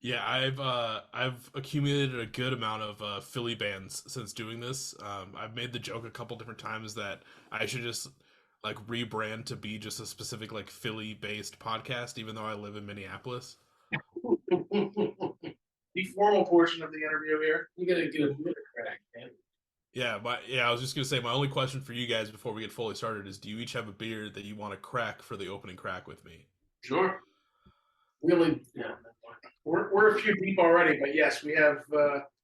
Yeah, I've accumulated a good amount of Philly bands since doing this. I've made the joke a couple different times that I should just like rebrand to be just a specific like Philly based podcast, even though I live in Minneapolis. The formal portion of the interview here. You gotta get a bit of crack, man. Yeah, I was just gonna say my only question for you guys before we get fully started is, do you each have a beer that you want to crack for the opening crack with me? Sure. Really, yeah. We're a few deep already, but yes, we have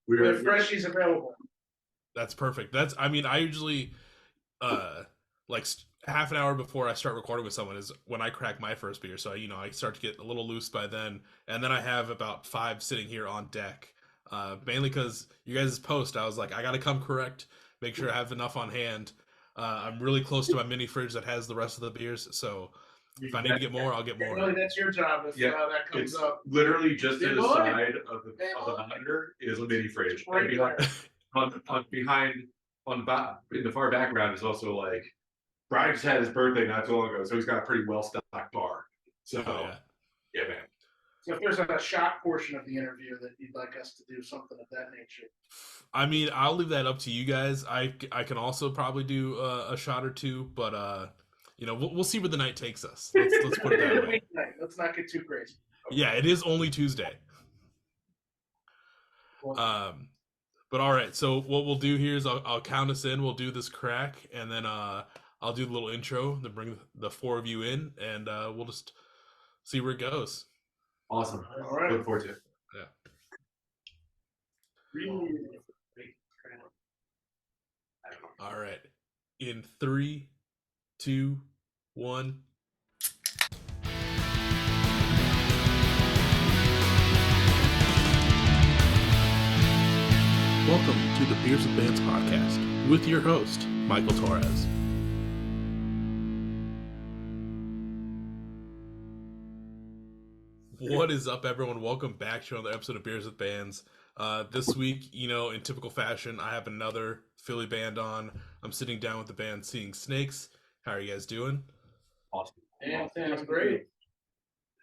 freshies available. That's perfect. I usually uh like half an hour before I start recording with someone is when I crack my first beer. So I start to get a little loose by then, and then I have about five sitting here on deck. Mainly because you guys' post, I was like, I gotta come correct, make sure I have enough on hand. I'm really close to my mini fridge that has the rest of the beers, so if I need to get more, I'll get more. Really, that's your job if that comes It's up. literally just to Good the morning. side of the monitor is a mini fridge. Right And behind, behind in the far background is also like Brian just had his birthday not too long ago, so he's got a pretty well stocked bar. So Oh, yeah. yeah, man. So if there's a shot portion of the interview that you'd like us to do something of that nature. I mean, I'll leave that up to you guys. I can also probably do a shot or two, but we'll see where the night takes us. Let's put it that way. Let's not get too crazy. Yeah, it is only Tuesday. But all right. So what we'll do here is I'll count us in. We'll do this crack, and then I'll do the little intro to bring the four of you in, and we'll just see where it goes. Awesome. All right. Look forward to it. Yeah. All right. In 3, 2, 1. Welcome to the Beers with Bands podcast with your host, Michael Torres. What is up, everyone? Welcome back to another episode of Beers with Bands. This week, in typical fashion, I have another Philly band on. I'm sitting down with the band Seeing Snakes. How are you guys doing? Awesome. Yeah, sounds great.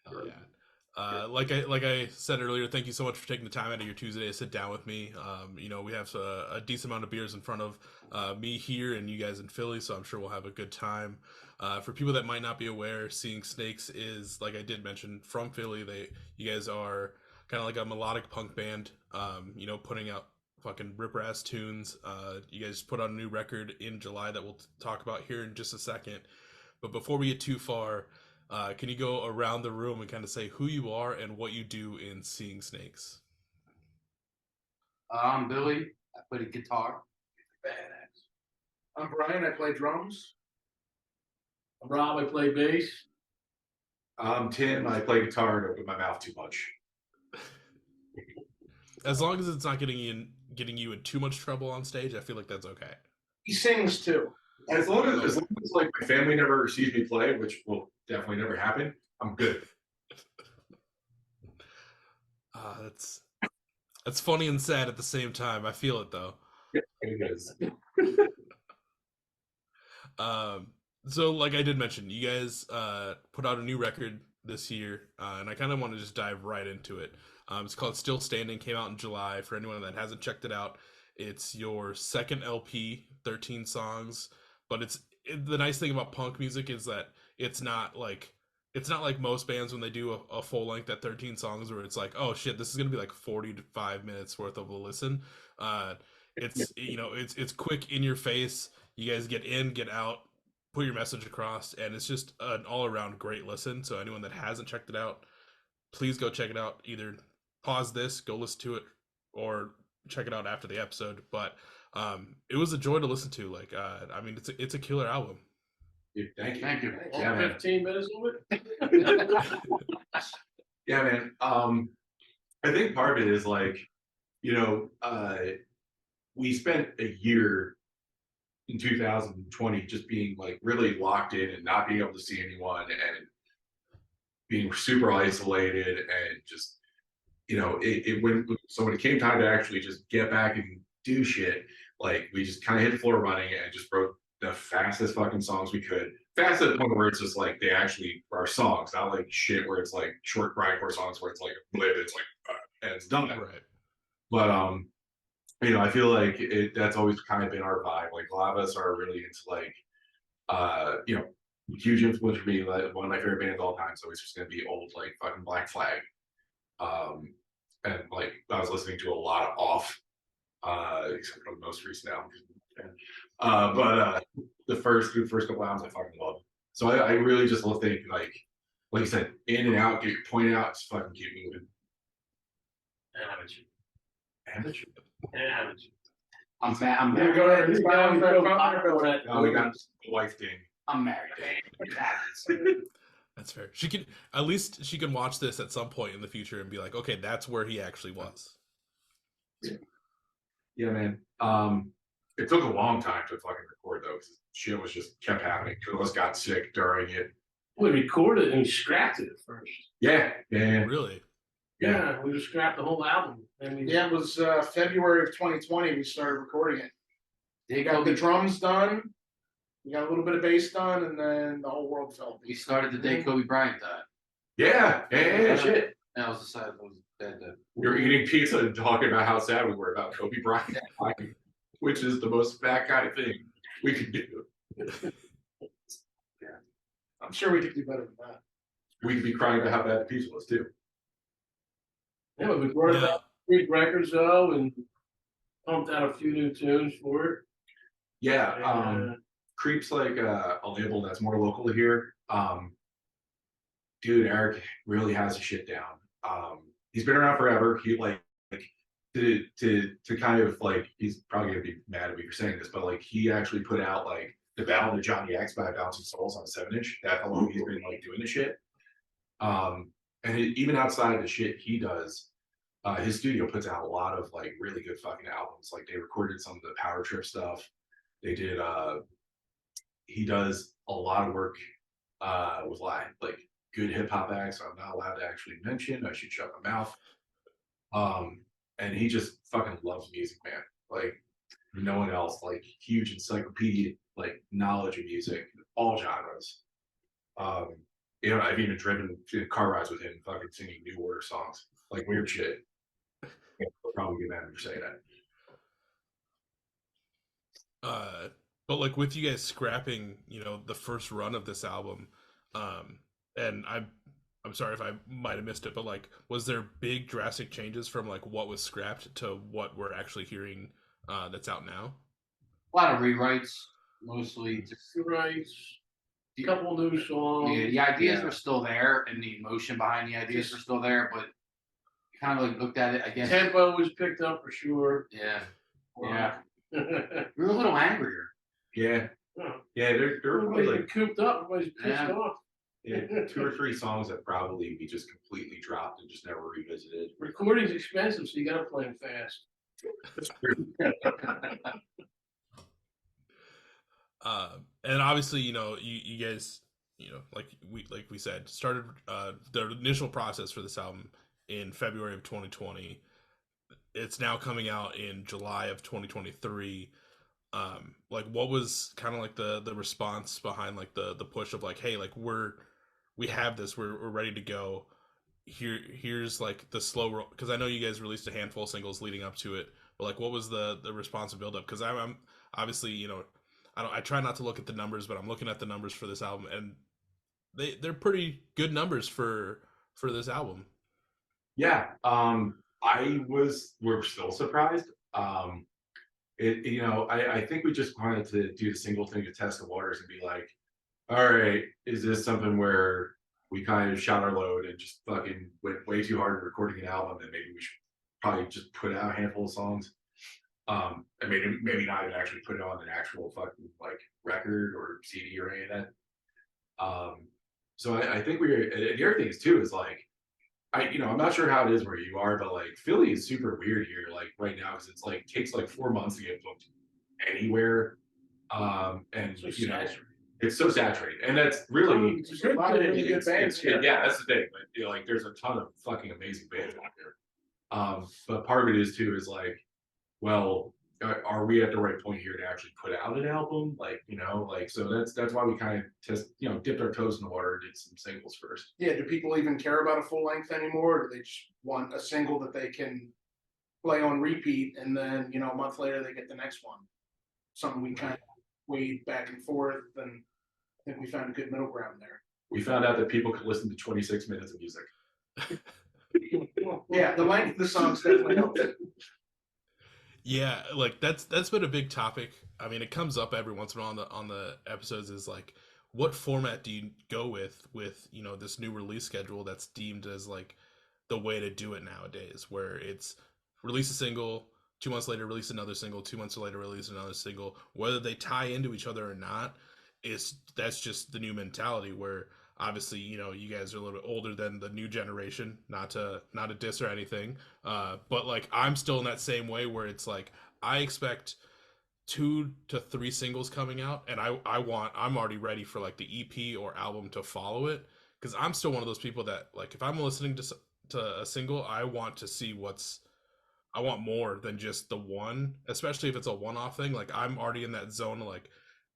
Hell yeah. Like I said earlier, thank you so much for taking the time out of your Tuesday to sit down with me. We have a decent amount of beers in front of me here and you guys in Philly, so I'm sure we'll have a good time. For people that might not be aware, Seeing Snakes is, like I did mention, from Philly. You guys are kind of like a melodic punk band, putting out fucking ripper ass tunes. You guys put out a new record in July that we'll talk about here in just a second. But before we get too far, can you go around the room and kind of say who you are and what you do in Seeing Snakes? I'm Billy. I play the guitar. Badass. I'm Brian. I play drums. I'm Rob. I play bass. I'm Tim. I play guitar and open my mouth too much. As long as it's not getting you in too much trouble on stage, I feel like that's okay. He sings too. As long as like my family never sees me play, which will definitely never happen, I'm good. That's funny and sad at the same time. I feel it though. Yeah, it is. So like I did mention, you guys put out a new record this year, and I kind of want to just dive right into it. It's called Still Standing, came out in July. For anyone that hasn't checked it out, it's your second LP, 13 songs. But the nice thing about punk music is that it's not like most bands when they do a full length at 13 songs where it's like, oh shit, this is gonna be like 45 minutes worth of a listen. It's quick, in your face. You guys get in, get out, put your message across, and it's just an all around great listen. So anyone that hasn't checked it out, please go check it out. Either pause this, go listen to it, or check it out after the episode. But it was a joy to listen to. Like, it's a killer album. Dude, thank you. Thank you. Yeah, man. 15 minutes of it. Yeah, man. I think part of it is like, we spent a year in 2020 just being like really locked in and not being able to see anyone and being super isolated and just, when it came time to actually just get back and do shit, like we just kind of hit the floor running and just wrote the fastest fucking songs we could. Fast at the point where it's just like they actually are songs, not like shit where it's like short grindcore songs where it's like blip, it's like and it's done. Right. But I feel like that's always kind of been our vibe. Like a lot of us are really into like huge influence for me. Like one of my favorite bands of all time is always just gonna be old like fucking Black Flag. And like I was listening to a lot of Off, except for the most recent album. But the first couple albums I fucking love. So I really just think like you said, in and out, get your point out, just fucking keep moving. Amateur. I'm Go ahead. No, we got the wife thing. I'm married. That's fair. She can at least she can watch this at some point in the future and be like, okay, that's where he actually was. Yeah, man. It took a long time to fucking record though, because shit was just kept happening. Two of us got sick during it. We recorded and we scrapped it at first. Yeah. Really? Yeah, we just scrapped the whole album. And it was February of 2020 we started recording it. They got the drums done, we got a little bit of bass done, and then the whole world fell. We started the day Kobe Bryant died. Yeah, shit. That was the side that was dead. We were eating pizza and talking about how sad we were about Kobe Bryant, which is the most fat kind of thing we could do. I'm sure we could do better than that. We could be crying about how bad the pizza was too. Yeah, we brought about 3 records though, and pumped out a few new tunes for it. Yeah, Creep's like a label that's more local here. Dude, Eric really has his shit down. He's been around forever. He like to kind of like, he's probably gonna be mad at me for saying this, but like he actually put out like the Ballad of Johnny X by Bouncing Souls on a 7-inch. That's how long he's been like doing the shit. And even outside of the shit he does, his studio puts out a lot of like really good fucking albums. Like they recorded some of the Power Trip stuff. They did. He does a lot of work with like good hip hop acts I'm not allowed to actually mention. I should shut my mouth. And he just fucking loves music, man. Like no one else. Like huge encyclopedia, like knowledge of music, all genres. I've even driven car rides with him, fucking singing New Order songs, like weird shit. I'll probably get mad for saying that. But like with you guys scrapping, the first run of this album, and I'm sorry if I might have missed it, but like, was there big drastic changes from like what was scrapped to what we're actually hearing that's out now? A lot of rewrites, mostly just rewrites. A couple new songs. Yeah, the ideas were still there, and the emotion behind the ideas were still there, but kind of like looked at it, I guess. Tempo was picked up for sure. Yeah. We were a little angrier. Yeah. They're everybody's like cooped up. Everybody's pissed off. Yeah, 2 or 3 songs that probably we just completely dropped and just never revisited. Recording's expensive, so you got to play them fast. And obviously, you guys, like we said, started the initial process for this album in February of 2020. It's now coming out in July of 2023. Like what was kind of like the response behind like the push of like, hey, like we have this, we're ready to go. Here's like the slow roll, because I know you guys released a handful of singles leading up to it, but like what was the response and build up? Because I'm obviously, I try not to look at the numbers, but I'm looking at the numbers for this album, and they're pretty good numbers for this album. Yeah, we're still surprised. I think we just wanted to do the single thing to test the waters and be like, all right, is this something where we kind of shot our load and just fucking went way too hard at recording an album, and maybe we should probably just put out a handful of songs, and maybe not even actually put it on an actual fucking like record or CD or any of that. So I think and the other thing is too is like, I'm not sure how it is where you are, but like Philly is super weird here, like right now, because it's like takes like 4 months to get booked anywhere, and So it's so saturated, and that's really a lot of really good bands. Yeah, that's the thing. But like, there's a ton of fucking amazing bands out there. But part of it is too is like, well, are we at the right point here to actually put out an album? Like, so that's why we kind of dipped our toes in the water and did some singles first. Yeah, do people even care about a full length anymore? Or do they just want a single that they can play on repeat, and then a month later they get the next one? Something we kind of weighed back and forth, and I think we found a good middle ground there. We found out that people could listen to 26 minutes of music. Yeah, the length of the songs definitely helps it. Yeah, like that's been a big topic. I mean, it comes up every once in a while on the episodes, is like, what format do you go with this new release schedule that's deemed as like the way to do it nowadays, where it's release a single, 2 months later release another single, 2 months later release another single, whether they tie into each other or not. That's just the new mentality, where obviously you guys are a little bit older than the new generation, not a diss or anything, but like I'm still in that same way where it's like I expect 2 to 3 singles coming out, and I'm already ready for like the EP or album to follow it, because I'm still one of those people that, like, if I'm listening to a single, I want to see I want more than just the one, especially if it's a one-off thing. Like, I'm already in that zone, like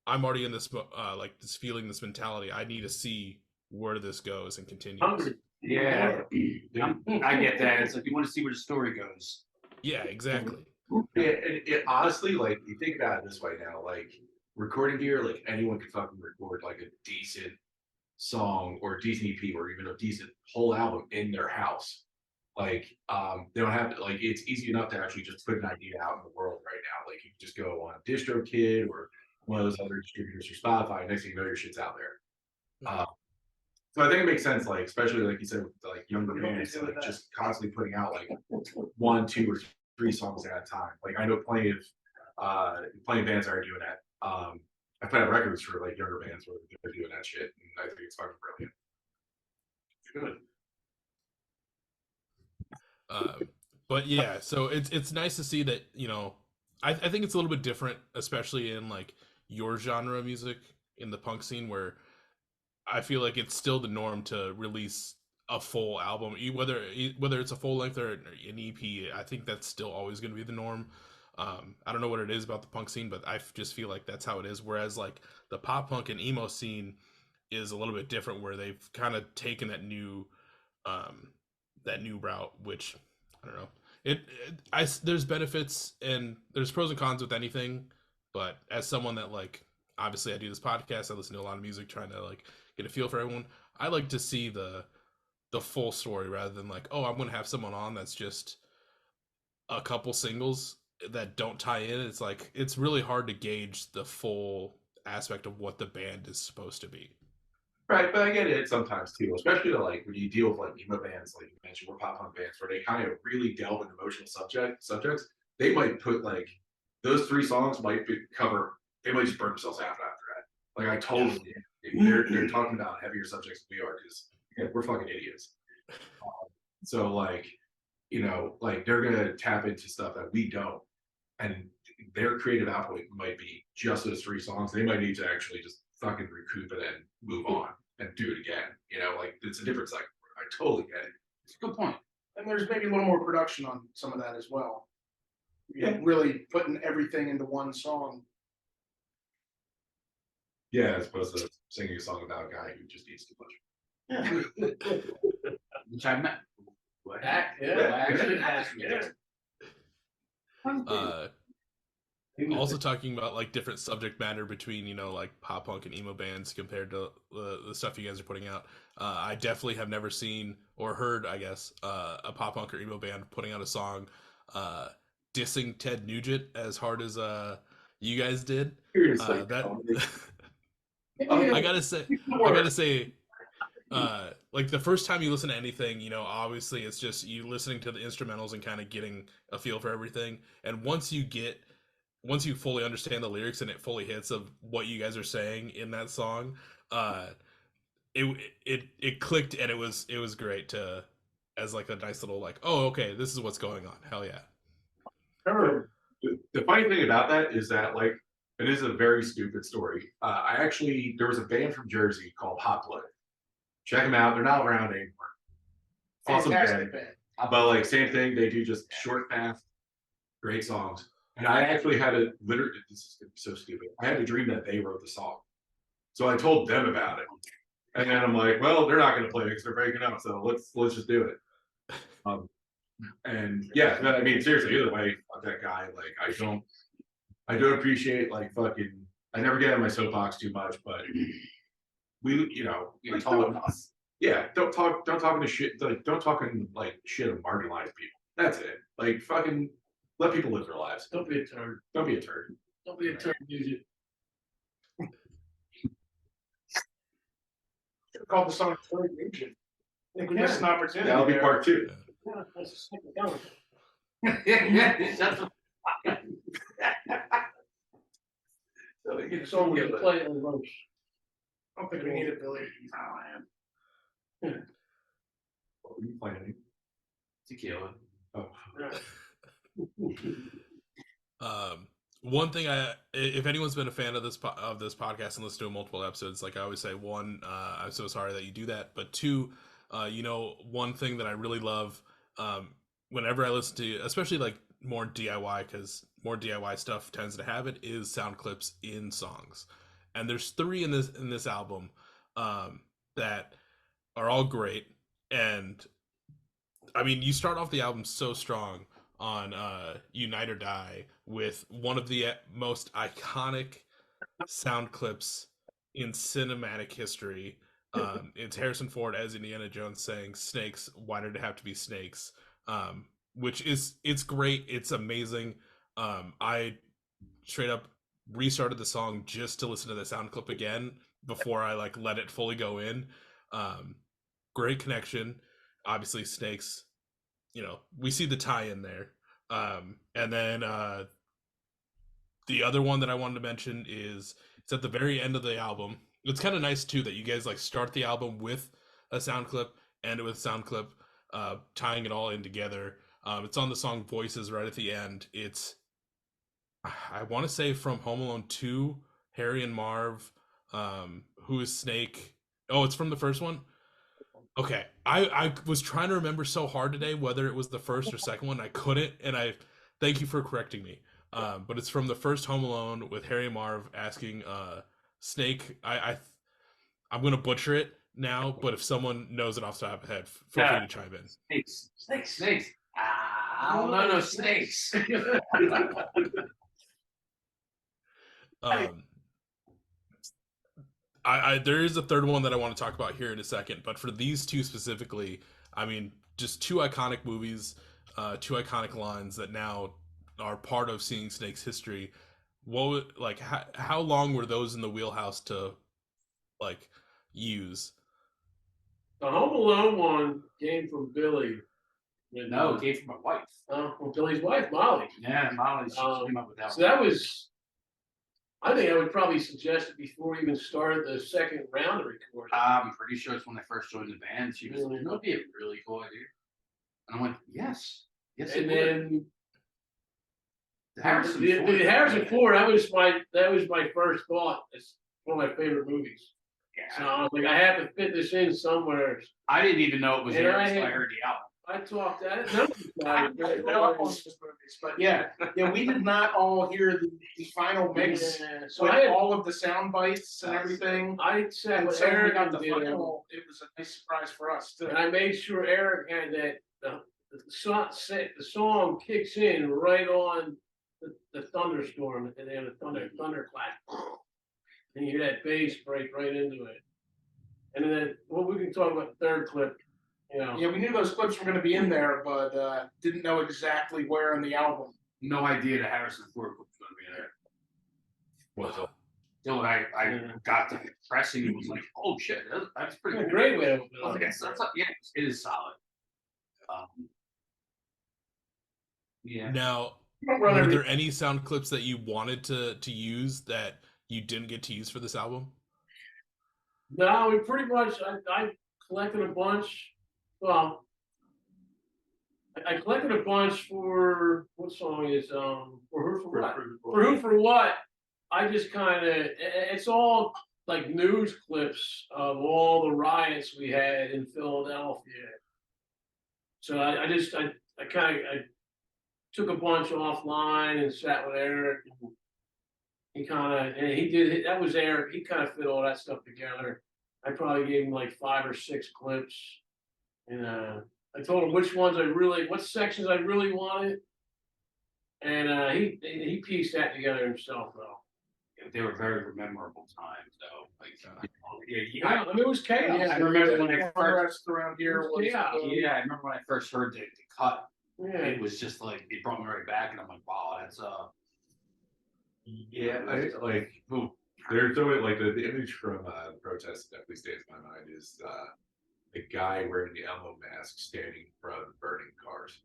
I'm already in this like this feeling, this mentality. I need to see where this goes and continues. Yeah, I get that. It's like you want to see where the story goes. Yeah, exactly. Yeah, it honestly, like, you think about it this way now, like, recording gear, like, anyone can fucking record like a decent song or a decent EP or even a decent whole album in their house. Like, they don't have to, like, it's easy enough to actually just put an idea out in the world right now. Like, you can just go on DistroKid or one of those other distributors or Spotify, and next thing you know, your shit's out there. So I think it makes sense, like, especially like you said, with like younger bands, like just constantly putting out like 1, 2, or 3 songs at a time. Like, I know plenty of bands are doing that. I put out records for like younger bands where they're doing that shit, and I think it's fucking brilliant. Good. But yeah, so it's nice to see that I think it's a little bit different, especially in like your genre of music in the punk scene, where I feel like it's still the norm to release a full album, whether it's a full length or an EP. I think that's still always going to be the norm. I don't know what it is about the punk scene, but I just feel like that's how it is. Whereas like the pop punk and emo scene is a little bit different, where they've kind of taken that new route, which I don't know. There's benefits and there's pros and cons with anything, but as someone that, like, obviously I do this podcast, I listen to a lot of music, trying to like get a feel for everyone. I like to see the full story, rather than like, oh, I'm going to have someone on that's just a couple singles that don't tie in. It's like, it's really hard to gauge the full aspect of what the band is supposed to be. Right, but I get it sometimes too, especially like when you deal with like emo bands, like you mentioned, or pop punk bands, where they kind of really delve into emotional subjects. They might put like those 3 songs they might just burn themselves out after that. Like, I totally get it. They're talking about heavier subjects than we are, because we're fucking idiots. So like, like, they're gonna tap into stuff that we don't, and their creative output might be just those 3 songs. They might need to actually just fucking recoup it and move on and do it again. Like, it's a different cycle. I totally get it. It's a good point. And there's maybe a little more production on some of that as well. Really putting everything into one song. Yeah, as opposed to singing a song about a guy who just eats too much. Yeah. Which I met. What? Actually, Also talking about like different subject matter between like pop punk and emo bands compared to the stuff you guys are putting out. I definitely have never seen or heard, I guess, a pop punk or emo band putting out a song dissing Ted Nugent as hard as you guys did. I gotta say, like, the first time you listen to anything, obviously it's just you listening to the instrumentals and kind of getting a feel for everything. And once you fully understand the lyrics and it fully hits of what you guys are saying in that song, it clicked, and it was great as like a nice little, like, oh, okay, this is what's going on. Hell yeah. The funny thing about that is that, like, it is a very stupid story. There was a band from Jersey called Hot Blood. Check them out. They're not around anymore. Awesome band. But like, same thing. They do just short, fast, great songs. And I actually had a literally, this is gonna be so stupid. I had a dream that they wrote the song. So I told them about it. And then I'm like, well, they're not gonna play it because they're breaking up, so let's just do it. And yeah, I mean seriously, either way, fuck that guy. Like I don't appreciate like fucking I never get on my soapbox too much, but we You're like, tall enough. yeah, don't talk shit like don't talk like shit of marginalized people. That's it. Like fucking let people live their lives. Don't be a turd. Don't be a turd. Don't be a turd, music. Called the song "Turd Region." I think we missed an opportunity. That'll be there. part 2. Yeah, that's just like a gun. Shut the So we can play it on the roast. I don't think we need it, Billy. What were you planning? tequila. Oh. One thing if anyone's been a fan of this podcast and listened to multiple episodes, like I always say, one, I'm so sorry that you do that, but two, one thing that I really love, whenever I listen to, especially like more DIY, because more DIY stuff tends to have it, is sound clips in songs, and there's 3 in this album, that are all great, and I mean, you start off the album so strong on Unite or Die with one of the most iconic sound clips in cinematic history. It's Harrison Ford as Indiana Jones saying, "Snakes, why did it have to be snakes?" Which it's great. It's amazing. I straight up restarted the song just to listen to the sound clip again before I like let it fully go in. Great connection. Obviously, snakes, we see the tie-in there. And then the other one that I wanted to mention is it's at the very end of the album. It's kind of nice too that you guys like start the album with a sound clip, end it with a sound clip, tying it all in together. It's on the song Voices right at the end. It's, I want to say, from Home Alone 2, Harry and Marv, who is Snake. Oh, it's from the first one? Okay, I was trying to remember so hard today whether it was the first or second one. I couldn't, and I thank you for correcting me. But it's from the first Home Alone with Harry and Marv asking Snake. I'm gonna butcher it now, but if someone knows it off the top of the head, feel free to chime in. Snakes. I don't know no snakes. There is a third one that I want to talk about here in a second, but for these 2 specifically, I mean, just 2 iconic movies, 2 iconic lines that now are part of Seeing Snake's history. How long were those in the wheelhouse to like use? The Home Alone one came from Billy. No, it came from my wife. From Billy's wife, Molly. Yeah, Molly. She came up with that. So that was. I think I would probably suggest it before we even started the second round of recording. I'm pretty sure it's when I first joined the band. She was like, "That would be a really cool idea," and I went, "Yes." And then the Harrison Ford. That was my first thought. It's one of my favorite movies. Yeah. So I was like, I have to fit this in somewhere. I didn't even know it was here until I heard the album. I talked that. But yeah, we did not all hear the final mix. So I had all of the sound bites and everything. I said, when Eric got the final, it was a nice surprise for us too. And I made sure Eric had that the song kicks in right on the thunderstorm and then the thunderclap, and you hear that bass break right into it. And then we can talk about the third clip. Yeah, we knew those clips were going to be in there, but didn't know exactly where in the album. No idea the Harrison Ford clip was going to be in there. Well, Until I got to pressing and was like, "Oh shit, that's pretty cool." Great way. It is solid. Yeah. Now, were there any sound clips that you wanted to use that you didn't get to use for this album? No, we pretty much. I collected a bunch. Well, I collected a bunch for what song is For Who For What? For Who For What? I just kind of, it's all like news clips of all the riots we had in Philadelphia. So I took a bunch offline and sat with Eric. And he did, that was Eric. He kind of fit all that stuff together. I probably gave him like 5 or 6 clips. And I told him what sections I really wanted. And he pieced that together himself, though. They were very memorable times, though. I mean, it was chaos. Yeah, I remember when I first around here was chaos. I remember when I first heard the cut. Yeah. It was just like it brought me right back, and I'm like, wow, that's Yeah, there's so like the image from the protest that definitely stays in my mind is the guy wearing the Elmo mask standing in front of burning cars,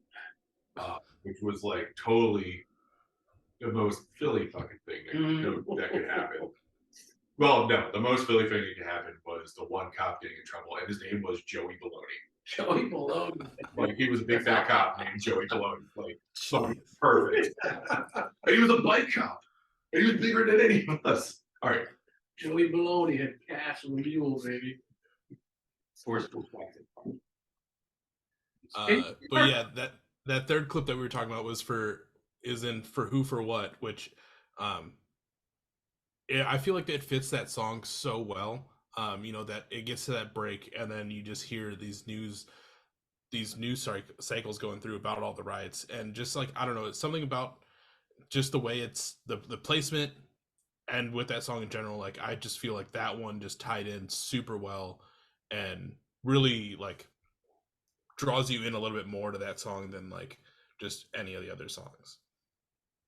which was like totally the most Philly fucking thing that could happen. Well, no, the most Philly thing that could happen was the one cop getting in trouble, and his name was Joey Baloney. Joey Baloney. Like he was a big fat cop named Joey Baloney. Like fucking perfect. And he was a bike cop. And he was bigger than any of us. All right. Joey Baloney had cast and mule, baby. forced perspective. But yeah, that third clip that we were talking about is in For Who For What, which I feel like it fits that song so well. That it gets to that break and then you just hear these news cycles going through about all the riots, and just like, I don't know, it's something about just the way it's the placement, and with that song in general, like I just feel like that one just tied in super well and really like draws you in a little bit more to that song than like just any of the other songs.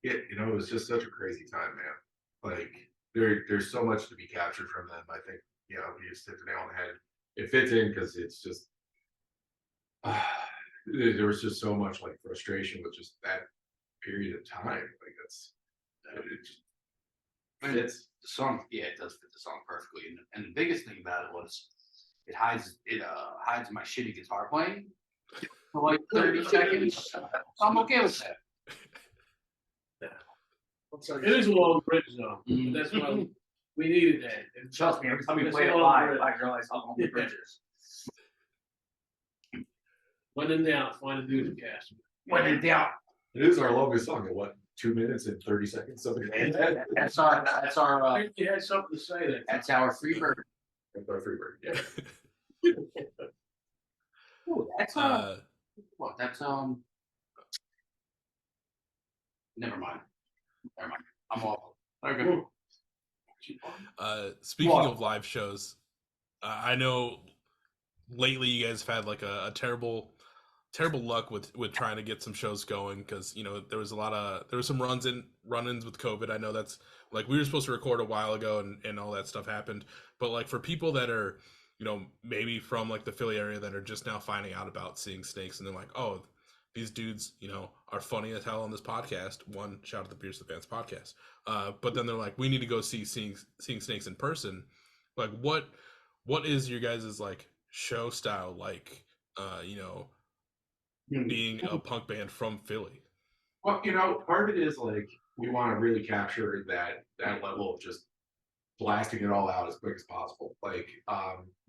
Yeah, it was just such a crazy time, man. Like there's so much to be captured from them. I think, you just hit the nail on the head. It fits in because it's just there was just so much like frustration with just that period of time. Like it's the song. Yeah, it does fit the song perfectly. And the biggest thing about it was it hides my shitty guitar playing for like 30 seconds. So I'm okay with that. It is a long bridge, though. That's why we needed that. And Trust me, every time we it's play a it long live, bridge. I realize how long the bridge is. When in doubt, find a dude to cast. When in doubt. It is our longest song. At what, 2 minutes and 30 seconds? Something like that. That's our. I think you had something to say that. That's our free bird. That's our free bird. Yeah. Ooh, that's what? That's Never mind. I'm awful. Okay. Speaking of live shows, I know lately you guys have had like a terrible luck with trying to get some shows going, because there was some run-ins with COVID. I know that's like we were supposed to record a while ago and all that stuff happened, but like for people that are maybe from like the Philly area that are just now finding out about Seeing Snakes, and they're like, oh, these dudes are funny as hell on this podcast. One, shout out to the Beers to Fans podcast, but then they're like, we need to go see Seeing Snakes in person. Like what is your guys' like show style like, being a punk band from Philly? Well, part of it is like we want to really capture that level of just blasting it all out as quick as possible. Like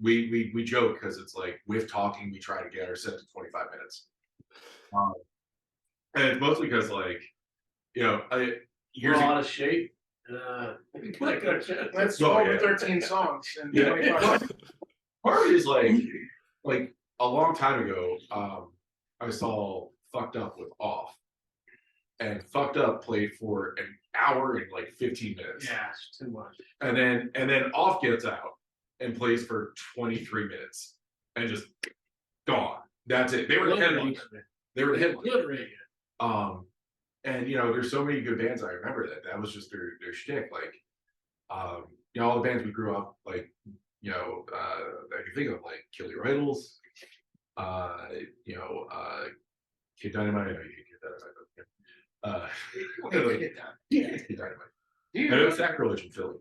we joke because it's like with talking we try to get our set to 25 minutes. And it's mostly because like You're out of shape. That's 12 or 13 songs. And part of it is like a long time ago, I saw Fucked Up with Off, and Fucked Up played for an hour and like 15 minutes. Yeah, it's too much. And then Off gets out and plays for 23 minutes and just gone. That's it. They were the headliners. They were the headliners. And there's so many good bands. I remember that was just their shtick. Like, all the bands we grew up like, I can think of like Kill Your Idols, Kid Dynamite. I know you Kid Dynamite. Kid Dynamite. I know it's sacrilege in Philly,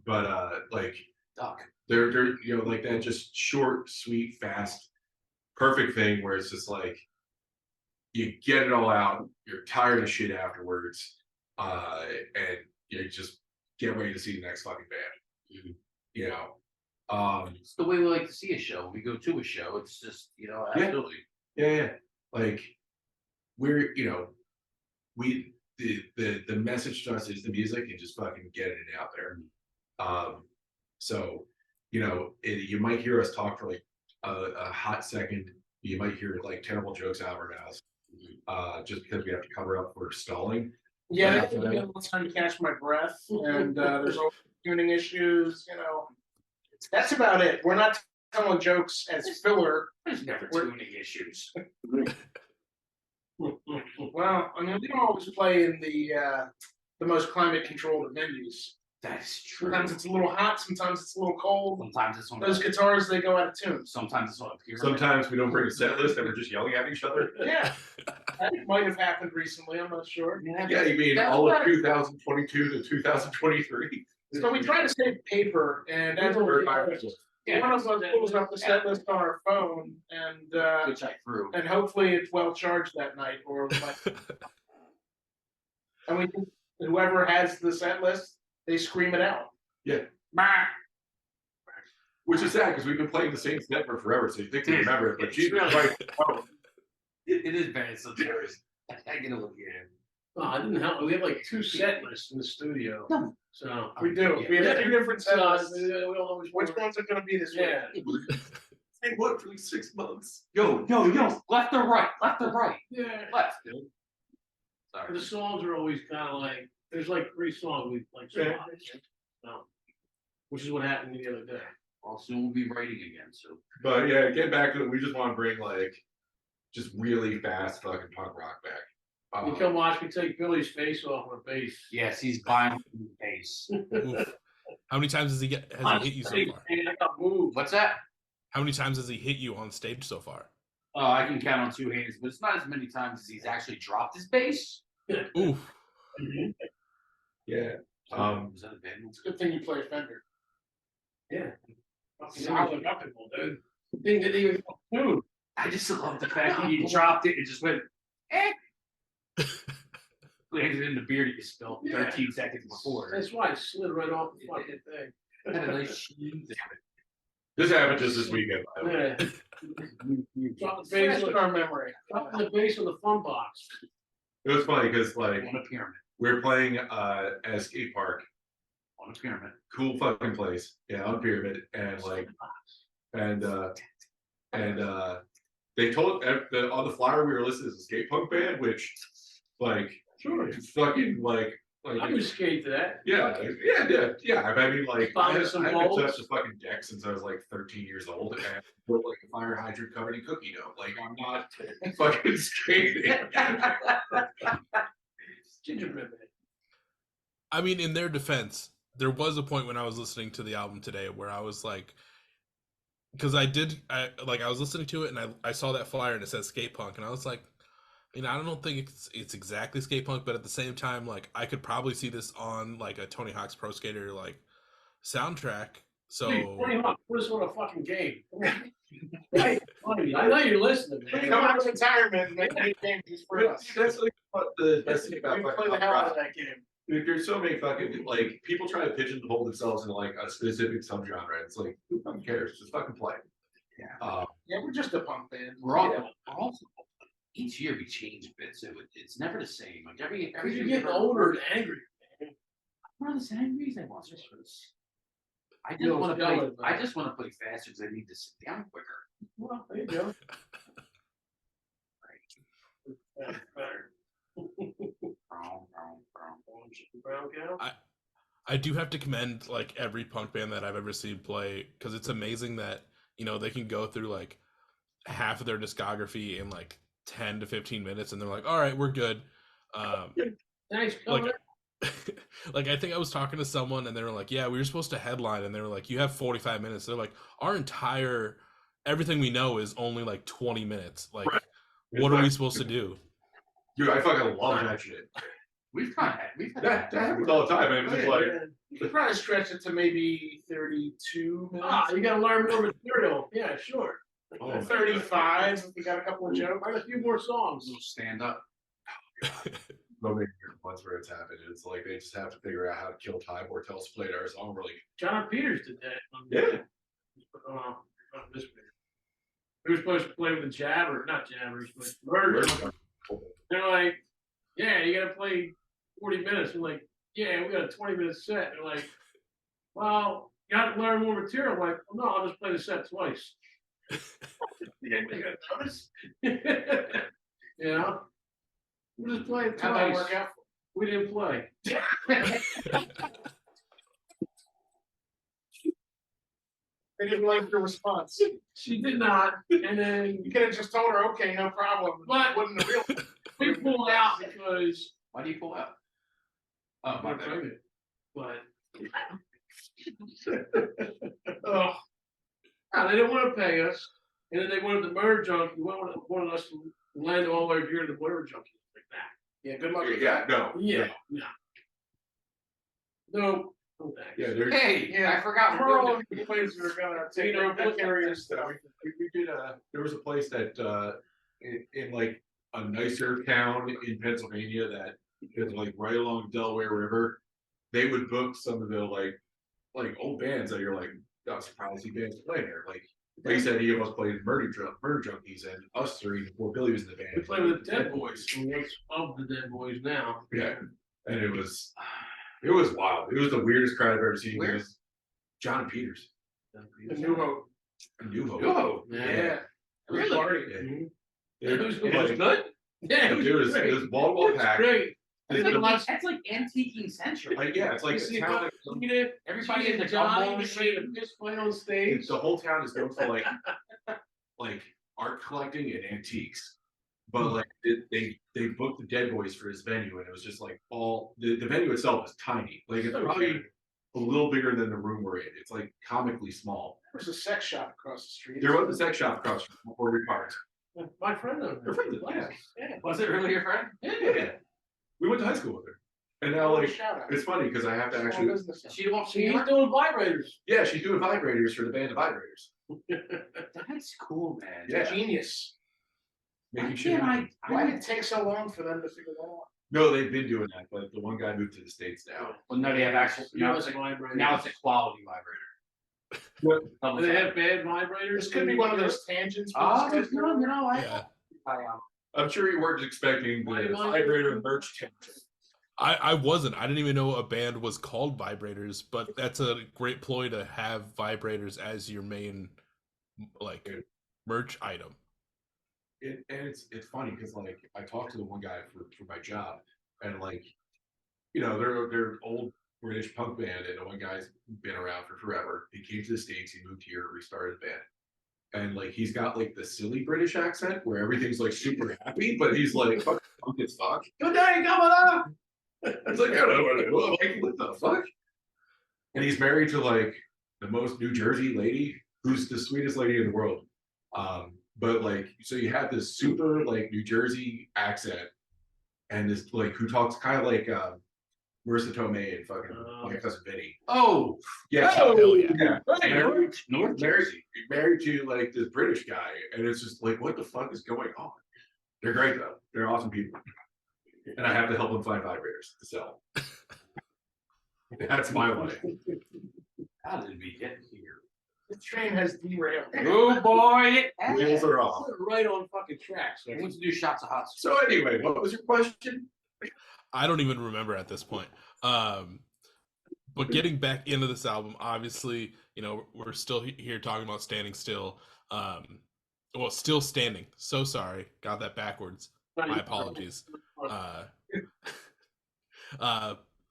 but like they're like that just short, sweet, fast, perfect thing where it's just like you get it all out, you're tired of shit afterwards, and you just get ready to see the next fucking band. It's the way we like to see a show. When we go to a show, it's just absolutely. Yeah. Like we're, the message to us is the music and just fucking getting it out there. So, you might hear us talk for like a hot second. You might hear like terrible jokes out of our mouths, just because we have to cover up for stalling. Yeah, I think I'm trying to catch my breath, and there's always tuning issues. That's about it. We're not telling jokes as filler. There's never tuning issues. Well, I mean, we don't always play in the most climate controlled venues. That's true. Sometimes it's a little hot. Sometimes it's a little cold. Sometimes it's on Those guitars, they go out of tune. Sometimes it's on a pyramid. Sometimes we don't bring a set list and we're just yelling at each other. Yeah, that might have happened recently. I'm not sure. Yeah, you mean all of 2022 to 2023? So we try to save paper, and as one of us pulls up the set list on our phone, and which I threw. and hopefully it's well charged that night, or and we whoever has the set list, they scream it out. Yeah. Bah! Which is sad because we've been playing the same set for forever, so you think we remember it, but It's Jesus really- Christ. It is bad sometimes. I get a look at it. Oh, I didn't help. We have like 2 set lists in the studio. No. So We do. We have 2 different set lists. we don't always Which ones are going to be this week? Yeah. They worked for like 6 months. Yo, left or right, left or right, Yeah. left, dude. The Sorry. songs are always kind of like, there's like 3 songs we like. Yeah. So, which is what happened the other day. Well, soon we'll be writing again, so. But yeah, get back to it. We just want to bring like just really fast fucking punk rock back. You come watch me take Billy's face off my bass. Yes, he's buying the bass. Oof. How many times has he hit you so far? I got moved. What's that? How many times has he hit you on stage so far? Oh, I can count on 2 hands, but it's not as many times as he's actually dropped his bass. Oof. Yeah. Is that a bad one? It's a good thing you play Fender. Yeah. Solid reputable, dude. The thing that even dude. I just love the fact that you dropped it and just went, eh. Landed in the beer that you spilled 13 seconds before. That's why it slid right off the fucking thing. Had a nice sheen. This happened just this weekend, by the way. Yeah. Drop the Fresh bass in our memory. Dropping the bass on the fun box. It was funny because like On a pyramid. we were playing at a skate park, On a pyramid. cool fucking place. Yeah, on Pyramid, and like and they told on the flyer we were listed as a skate punk band, which like Sure. fucking like I can skate to that. yeah. I mean, like Found I some haven't holes. touched a fucking deck since I was like 13 years old, and put like a fire hydrant covered in cookie dough. Like I'm not fucking skating. Gingerbread man. I mean, in their defense, there was a point when I was listening to the album today where I was like, because I was listening to it and I saw that flyer and it says skate punk, and I was like, I don't think it's exactly skate punk, but at the same time, like I could probably see this on like a Tony Hawk's Pro Skater like soundtrack. So Tony Hawk, put us on a fucking game. Hey, funny. I know you're listening, man. Come out of retirement and make a game just for us. That's like what the best thing about We fucking play the punk hell out rock. of that game. Dude, there's so many fucking like people try to pigeonhole themselves into like a specific subgenre. It's like who fucking cares? Just fucking play. Yeah. Yeah, we're just a punk band. We're also each year we change bits. It's never the same. Like every Because you're year getting older and angry. I'm not as angry as I was. I just No, want to it's play. valid, I just want to play faster because I need to sit down quicker. Well, there you go. Brown cow? I do have to commend like every punk band that I've ever seen play, because it's amazing that they can go through like half of their discography in like 10 to 15 minutes and they're like, all right, we're good. Thanks, like Connor. like I think I was talking to someone and they were like, yeah, we were supposed to headline, and they were like, you have 45 minutes. They're like, our entire everything we know is only like 20 minutes. Like Right. what are we supposed to do? Dude, I fucking love that shit. We've had That happens all the time, man. It's just like You could probably stretch it to maybe 32 minutes. You gotta learn more material. Yeah, sure. oh, man. 35 if you got a couple of jokes. Write a few more songs. stand up. So many ones where it's happened. It's like they just have to figure out how to kill time or tell us to play our song really. John Peters did that. Yeah. This he was supposed to play with the Jabbers, not Jabbers, but Murder. They're like, yeah, you gotta play 40 minutes. I'm like, yeah, we got a 20-minute set. They're like, well, you got to learn more material. I'm like, well, no, I'll just play the set twice. Yeah, you got notice? You know? We just played How'd that twice. work out? We didn't play. They didn't like your response. She did not. And then You could have just told her, okay, no problem. But- Wouldn't have real. we pulled out because Why do you pull out? Oh, we're my bad. pregnant. But Oh, no, they didn't want to pay us. And then they wanted the murder junkie. Wanted us to land all the way here to the murder junkie like that. yeah, good luck with Yeah, that. no. Yeah, no. No, no thanks. Yeah, there's Hey, Yeah, I forgot. We're all over the place. We're gonna take You know, that area and stuff. we did there was a place that in like a nicer town in Pennsylvania that is like right along the Delaware River. They would book some of the like old bands that you're like, I'm surprised these bands play there. Like you said, he of us played Murder Junkies, and us three before Billy was in the band. We play with the Dead Boys. And we of the Dead Boys now. Yeah, and it was wild. It was the weirdest crowd I've ever seen. Where? It was John Peters, The New Hope. a New Hope. Oh, Yeah. Really? Party. Yeah. Mhm. It It was like- good. Yeah, it was great. wall It was packed. great. That's like antiquing century. Like yeah, it's like You a see, town. look at it. Everybody in the Johnny gumball machine and fist play on stage. The whole town is known for like art collecting and antiques. But like they booked the Dead Boys for his venue, and it was just like all the venue itself is tiny. Like it's probably a little bigger than the room we're in. It's like comically small. There was a sex shop across the street. There was a sex shop across the street before we parked. My friend over Your friend, yeah. Yeah. Was it really your friend? Yeah. We went to high school with her. And now like Shout out. it's funny because I have to Small actually business. She won't see She's you. doing vibrators. yeah, she's doing vibrators for the band of vibrators. That's cool, man. Yeah. Genius. Making shit happen. Why did it take so long for them to figure that out? No, they've been doing that, but the one guy moved to the States now. Well, no, they have actual. Now it's vibrators. now it's a quality vibrator. Do they have bad vibrators? This could be one of those tangents. we Oh, discussed no, earlier. no, Yeah. I'm sure you weren't expecting the Why am I- vibrator merch tent. I wasn't. I didn't even know a band was called Vibrators, but that's a great ploy to have vibrators as your main like merch item. And it's funny because like I talked to the one guy for my job, and like they're old British punk band, and the one guy's been around for forever. He came to the States, he moved here, restarted the band. And like he's got like the silly British accent where everything's like super happy, but he's like fucking punk as fuck. Good day, coming up. It's like I don't know what to do. Like, what the fuck? And he's married to like the most New Jersey lady, who's the sweetest lady in the world. But like, so you have this super like New Jersey accent, and this like who talks kind of like Marissa Tomei and fucking my cousin Vinny. Oh, Yeah, Hell yeah. yeah. Married, North married to like this British guy, and it's just like, what the fuck is going on? They're great though. They're awesome people, and I have to help them find vibrators to sell. That's my life. How did we get here? The train has derailed. Oh boy! Wheels are off. Right on fucking tracks. I want to do shots of hot sauce. So anyway, what was your question? I don't even remember at this point. But getting back into this album, obviously, we're still here talking about Standing Still. Well, Still Standing. So sorry, got that backwards. My apologies.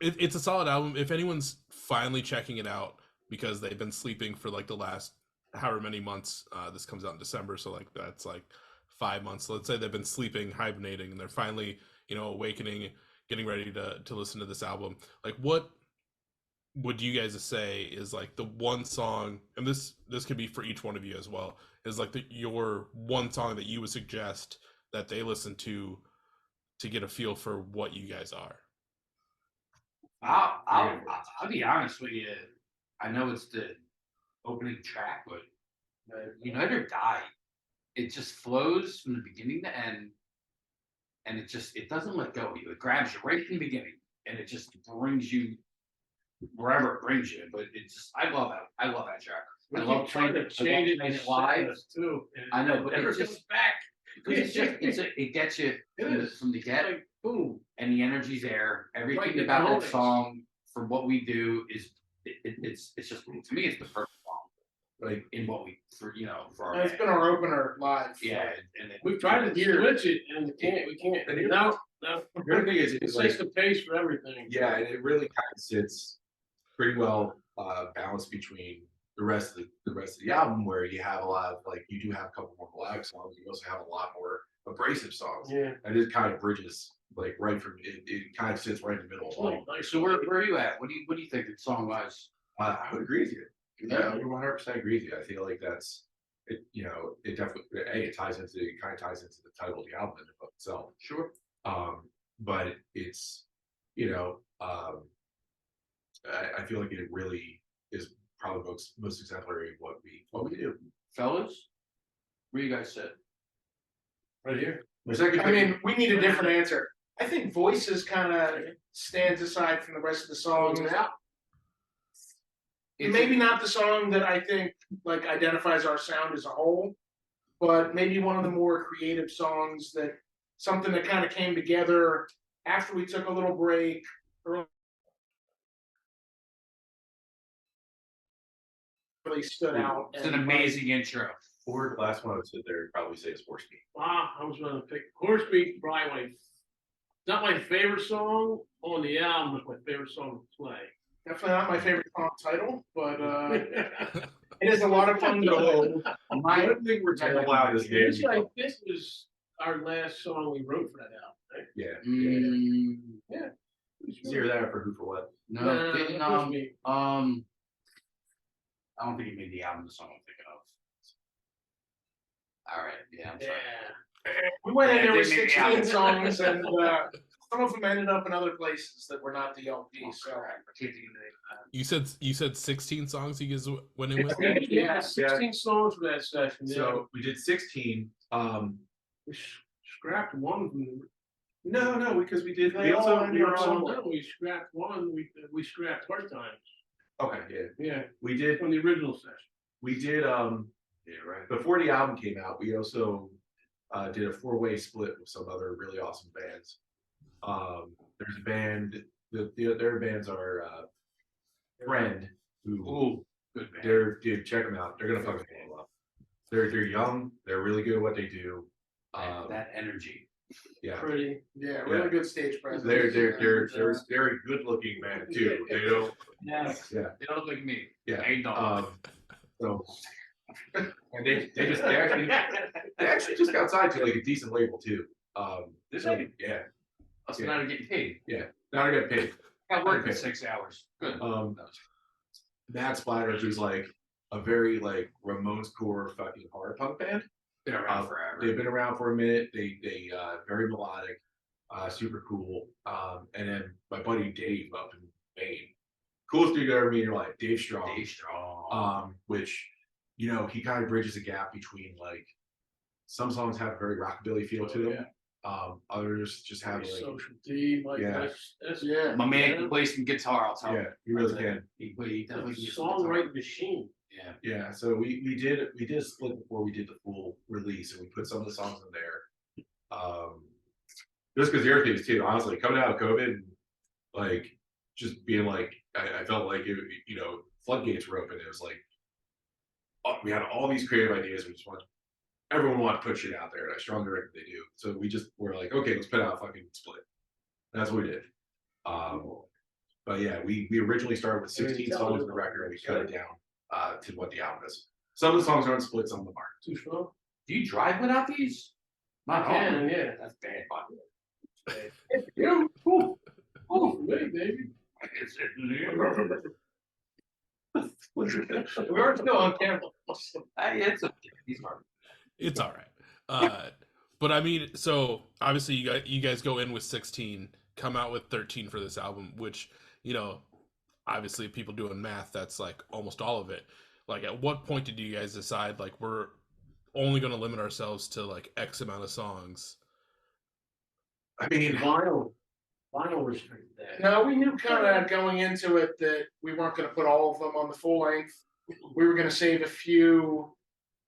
It's a solid album. If anyone's finally checking it out because they've been sleeping for like the last however many months, this comes out in December, so like that's like 5 months. So let's say they've been sleeping, hibernating, and they're finally, awakening, getting ready to listen to this album. Like, what would you guys say is like the one song, and this could be for each one of you as well, is like your one song that you would suggest that they listen to get a feel for what you guys are? I'll be honest with you. I know it's the opening track, but Unite or Die, it just flows from the beginning to end, and it doesn't let go of you. It grabs you right from the beginning, and it just brings you wherever it brings you. But I love that. I love that track. I love trying to change it live. too. I know, but never it goes just back. Because it gets you from the get, Like, boom. and the energy's there. Everything Right, the about that tones. song for what we do is it's just, to me, it's the perfect song. Like in what we for our And it's been band. our opener live. Yeah, and We've tried to switch it and we can't. And it- No. The other thing is, It it's sets like, the pace for everything. yeah, and it really kind of sits pretty well balanced between the rest of the album, where you have a lot of like, you do have a couple more melodic songs, you also have a lot more abrasive songs, Yeah. and it kind of bridges like right from it kind of sits right in the middle. Oh, nice. so where are you at? What do you think the song wise? I would agree with you. Yeah, I would 100% agree with you. I feel like that's it. It definitely it kind of ties into the title of the album in and of itself. Sure. But it's I feel like it really is probably most exemplary of what we do. Fellas, where you guys sit? Right here. My second I mean, we need a different answer. I think Voices kind of stands aside from the rest of the songs. Maybe not the song that I think like identifies our sound as a whole, but maybe one of the more creative songs, that something that kind of came together after we took a little break. Really stood out. It's an and, amazing intro. Or the last one I would sit there and probably say is Force Me. I was gonna pick Horse Beat, probably not my favorite song on the album, it's my favorite song to play. Definitely not my favorite song title, but it is a lot of fun to play. One thing we're talking about is This, I think, was our last song we wrote for that album, right? yeah. It's It's either that or for Who for What. No, didn't, Horse Beat. I don't think he made the album. The song I'm thinking of. All right, yeah, I'm sorry. Yeah. We went in Yeah, there with they made the 16 album. songs, and some of them ended up in other places that were not the LP. So I can't think of the name. You said 16 songs you guys went in with. Yeah, 16 songs for that session. Yeah. So we did 16. We scrapped one from the. No, because we did. They We all also ended up No, somewhere. we scrapped one. We scrapped part times. okay, yeah, Yeah, we did. from the original session. We did. Yeah, right. Before the album came out, we also did a 4-way split with some other really awesome bands. There's a band. Their bands are Friend, who Ooh, good man. dude, check them out. They're gonna fucking love. They're young. They're really good at what they do. That energy. Yeah. Pretty. yeah, really good stage presence. They're very good looking man too. They don't. Yeah. Yeah. They don't look like me. Yeah. I ain't dog. So and they actually just got signed to like a decent label too. Did so, they? yeah. Us yeah. not getting paid. Now I get paid. I worked Okay. for 6 hours. Good. Matt Splatter, who's like a very like Ramones core fucking hard punk band. Been around forever. They've been around for a minute. They very melodic, super cool. And then my buddy Dave up in Maine, coolest dude you ever meet in your life, Dave Strong. Dave Strong. Which he kind of bridges a gap between like some songs have a very rockabilly feel to them. Others just have like Social D, like Yeah. that's Yeah. My man can play some guitar. I'll tell you. you really can. He definitely can a get some guitar. songwriting machine. Yeah. Yeah, so we did a split before we did the full release, and we put some of the songs in there. Just because the other things too, honestly, coming out of COVID, and, like just being like, I felt like it, floodgates were open. It was like we had all these creative ideas. We just everyone wanted to put shit out there, and I strongly recommend they do. So we just were like, okay, let's put out a fucking split. That's what we did. But yeah, we originally started with 16 songs on the record, and we cut it down to what the album is. Some of the songs aren't split, some of them aren't. Too strong. Do you drive without these? I Not can, all. yeah. That's bad. Yeah. Ooh, for me, baby. We are still on camera. It's okay. He's hard. It's all right. But I mean, so obviously you guys go in with 16, come out with 13 for this album, which, obviously people doing math, that's like almost all of it. Like, at what point did you guys decide like we're only going to limit ourselves to like X amount of songs? I mean, Vinyl restricted that. No, we knew kind of going into it that we weren't going to put all of them on the full length. We were going to save a few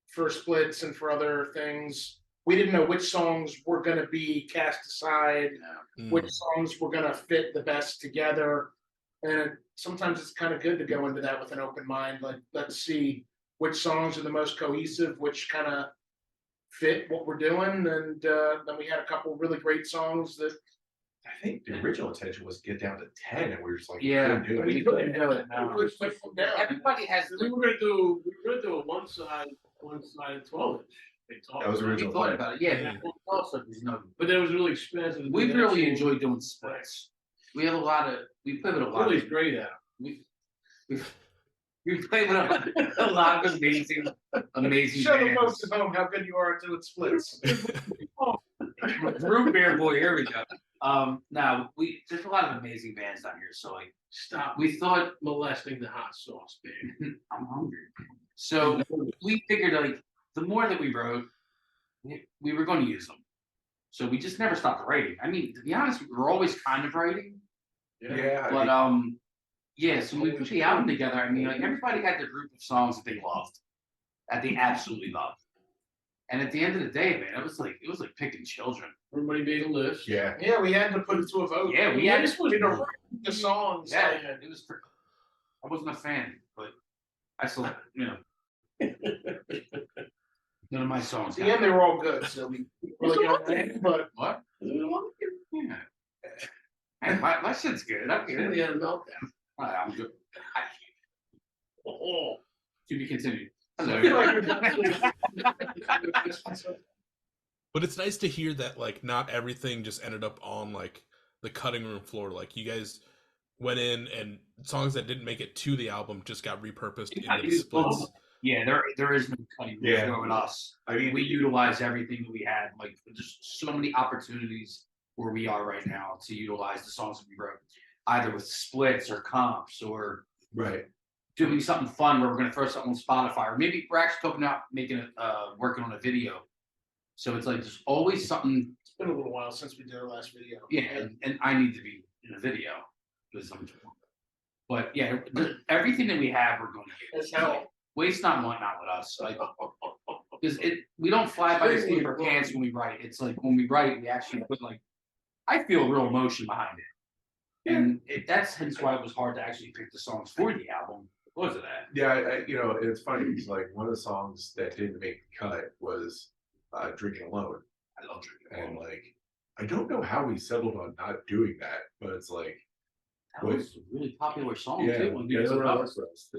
for splits and for other things. we didn't know which songs were going to be cast aside, which songs were going to fit the best together. And sometimes it's kind of good to go into that with an open mind. Like, let's see which songs are the most cohesive, which kind of fit what we're doing. And then we had a couple really great songs that I think the original intention was to get down to 10, and we were just like, Yeah, couldn't do it. we couldn't do it. No. Everybody has. We were gonna do a one side 12-inch. That was We original thought plan. about it. Yeah, also there's no. But that was really expensive. We really enjoyed doing splits. We have a lot of. We play with a lot. Willie's great at We play with a lot of amazing show the bands. folks at home how good you are at doing splits. Root beer boy, here we go. Now there's a lot of amazing bands down here. So like, Stop we thought molesting the hot sauce, baby. I'm hungry. So we figured like the more that we wrote, we were going to use them. So we just never stopped writing. I mean, to be honest, we were always kind of writing. Yeah, But yeah. So when we put the album together, I mean, like everybody had their group of songs that they loved, that they absolutely loved. And at the end of the day, man, it was like picking children. Everybody made a list. yeah. Yeah, we had to put it to a vote. Yeah, we had This was the songs. Yeah, it was. I wasn't a fan, but I still, none of my songs. At the end, they were all good. So we really got that. But What? Yeah. Hey, my shit's good. I'm We good. had a meltdown. I'm good. Oh, To be continued. I feel Hello. like But it's nice to hear that like not everything just ended up on like the cutting room floor. Like you guys went in and songs that didn't make it to the album just got repurposed into the splits. Yeah, there is no cutting room Yeah. floor with us. I mean, We utilize everything that we had. Like there's so many opportunities where we are right now to utilize the songs that we wrote, either with splits or comps or right. doing something fun where we're going to throw something on Spotify, or maybe we're actually talking about making it, working on a video. So it's like there's always something. it's been a little while since we did our last video. Yeah, and I need to be in a video because I'm. But yeah, everything that we have, we're going to That's use. how. Waste not, want not with us. Like, because we don't fly by the seat of our pants when we write. It's like when we write, we actually put like, I feel real emotion behind it, and that's hence why it was hard to actually pick the songs for the album. Because of that. Yeah, it's funny. It's like one of the songs that didn't make the cut was "Drinking Alone," I love drinking. and like I don't know how we settled on not doing that, but it's like That was a really popular song yeah, too. When we yeah, did it it up. was for us.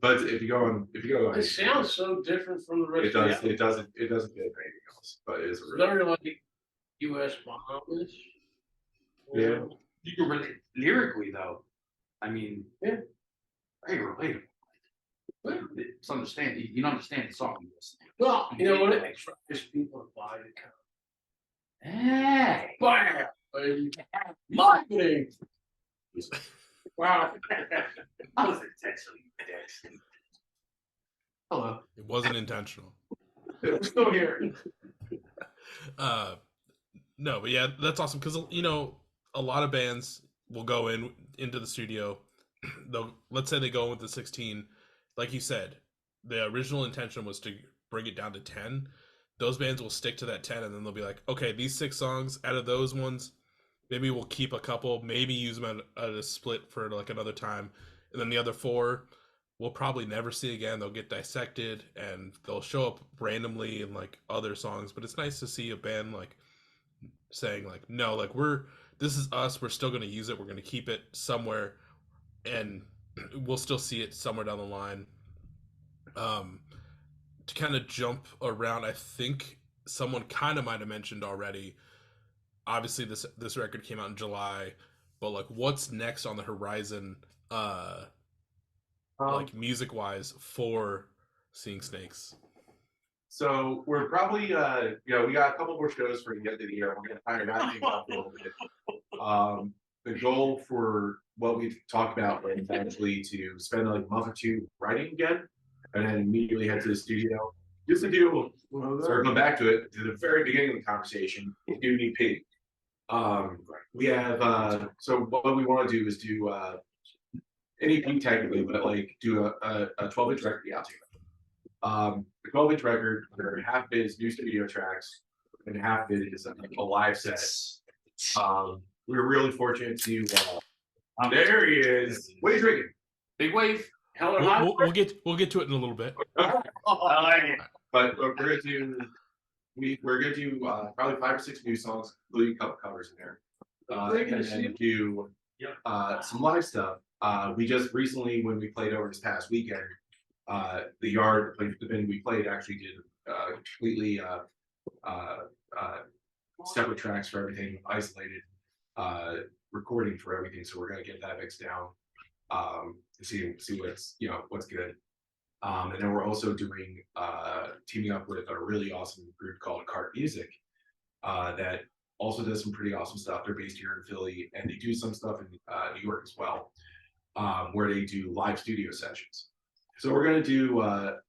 But if you go on, it sounds so different from the rest it of the does. album. It doesn't. It doesn't get anything else. But it is a It's really. very like U.S. Bahamas. Yeah. You can relate lyrically though. I mean, Yeah. very relatable. It's understand. You don't understand the song. You listen to. Well, you know what? It attracts people to buy the kind. Hey, Bam! Baby. Marketing. Wow. I was intentionally dead. Hello. It wasn't intentional. We're still here. No, but yeah, that's awesome because a lot of bands will go into the studio. They'll, let's say they go with the 16, like you said, the original intention was to bring it down to 10. Those bands will stick to that 10, and then they'll be like, okay, these 6 songs out of those ones, maybe we'll keep a couple, maybe use them at a split for like another time, and then the other 4 we'll probably never see again. They'll get dissected and they'll show up randomly in like other songs. But it's nice to see a band like saying like, no, like this is us. We're still going to use it. We're going to keep it somewhere, and we'll still see it somewhere down the line. To kind of jump around, I think someone kind of might have mentioned already. Obviously, this record came out in July, but like, what's next on the horizon? Like music wise for Seeing Snakes. So we're probably we got a couple more shows for the end of the year. We're gonna kind of wrap things up a little bit. The goal for what we've talked about is actually to spend like a month or 2 writing again, and then immediately head to the studio. Just to do, circle back to it, to the very beginning of the conversation, do an EP. We have so what we want to do is do an EP technically, but like do a 12-inch record out The 12-inch record, where half of it is new studio tracks, and half of it is a live set. We were really fortunate to. There he is. What are you drinking? Big wave. Hell or high We'll get to it in a little bit. I like it. But we're gonna do probably 5 or 6 new songs, including a couple covers in there. And then do some live stuff. We just recently, when we played over this past weekend, the yard, the venue we played, actually did completely separate tracks for everything, isolated recording for everything. So we're gonna get that mixed down to see what's good. And then we're also doing teaming up with a really awesome group called Cart Music that also does some pretty awesome stuff. They're based here in Philly, and they do some stuff in New York as well, where they do live studio sessions. So we're gonna do a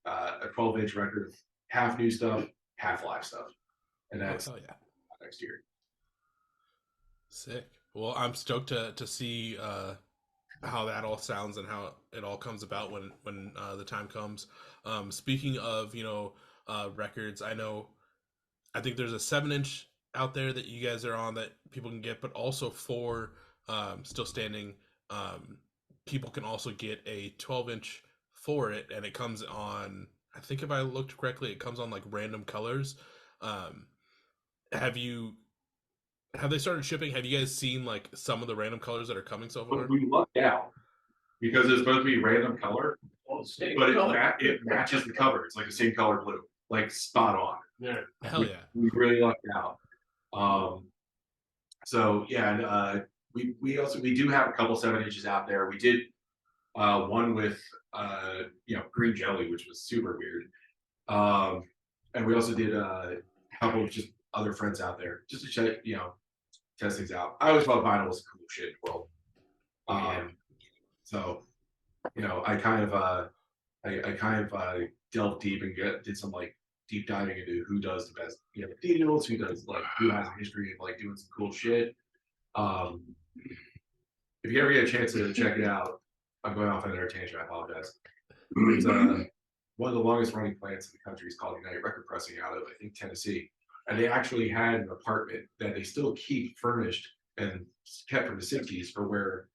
12-inch record of half new stuff, half live stuff, and that's next year. Sick. Well, I'm stoked to see how that all sounds and how it all comes about when the time comes. Speaking of records, I think there's a 7-inch out there that you guys are on that people can get, but also for Still Standing, people can also get a 12-inch for it, and it comes on, I think if I looked correctly, it comes on like random colors. Have they started shipping? Have you guys seen like some of the random colors that are coming so far? We lucked out because it's supposed to be random color, but it matches the cover. It's like the same color blue, like spot on. Yeah. Hell yeah. We really lucked out. So yeah, and we do have a couple 7-inches out there. We did one with green jelly, which was super weird. And we also did a couple of just other friends out there just to check, test things out. I always thought vinyl was cool shit in the world. So I kind of delved deep and did some like deep diving into who does the best deals, who has a history of like doing some cool shit. If you ever get a chance to check it out, I'm going off on an tangent, I apologize. It's one of the longest running plants in the country is called United Record Pressing out of, I think, Tennessee. And they actually had an apartment that they still keep furnished and kept from the 60s for where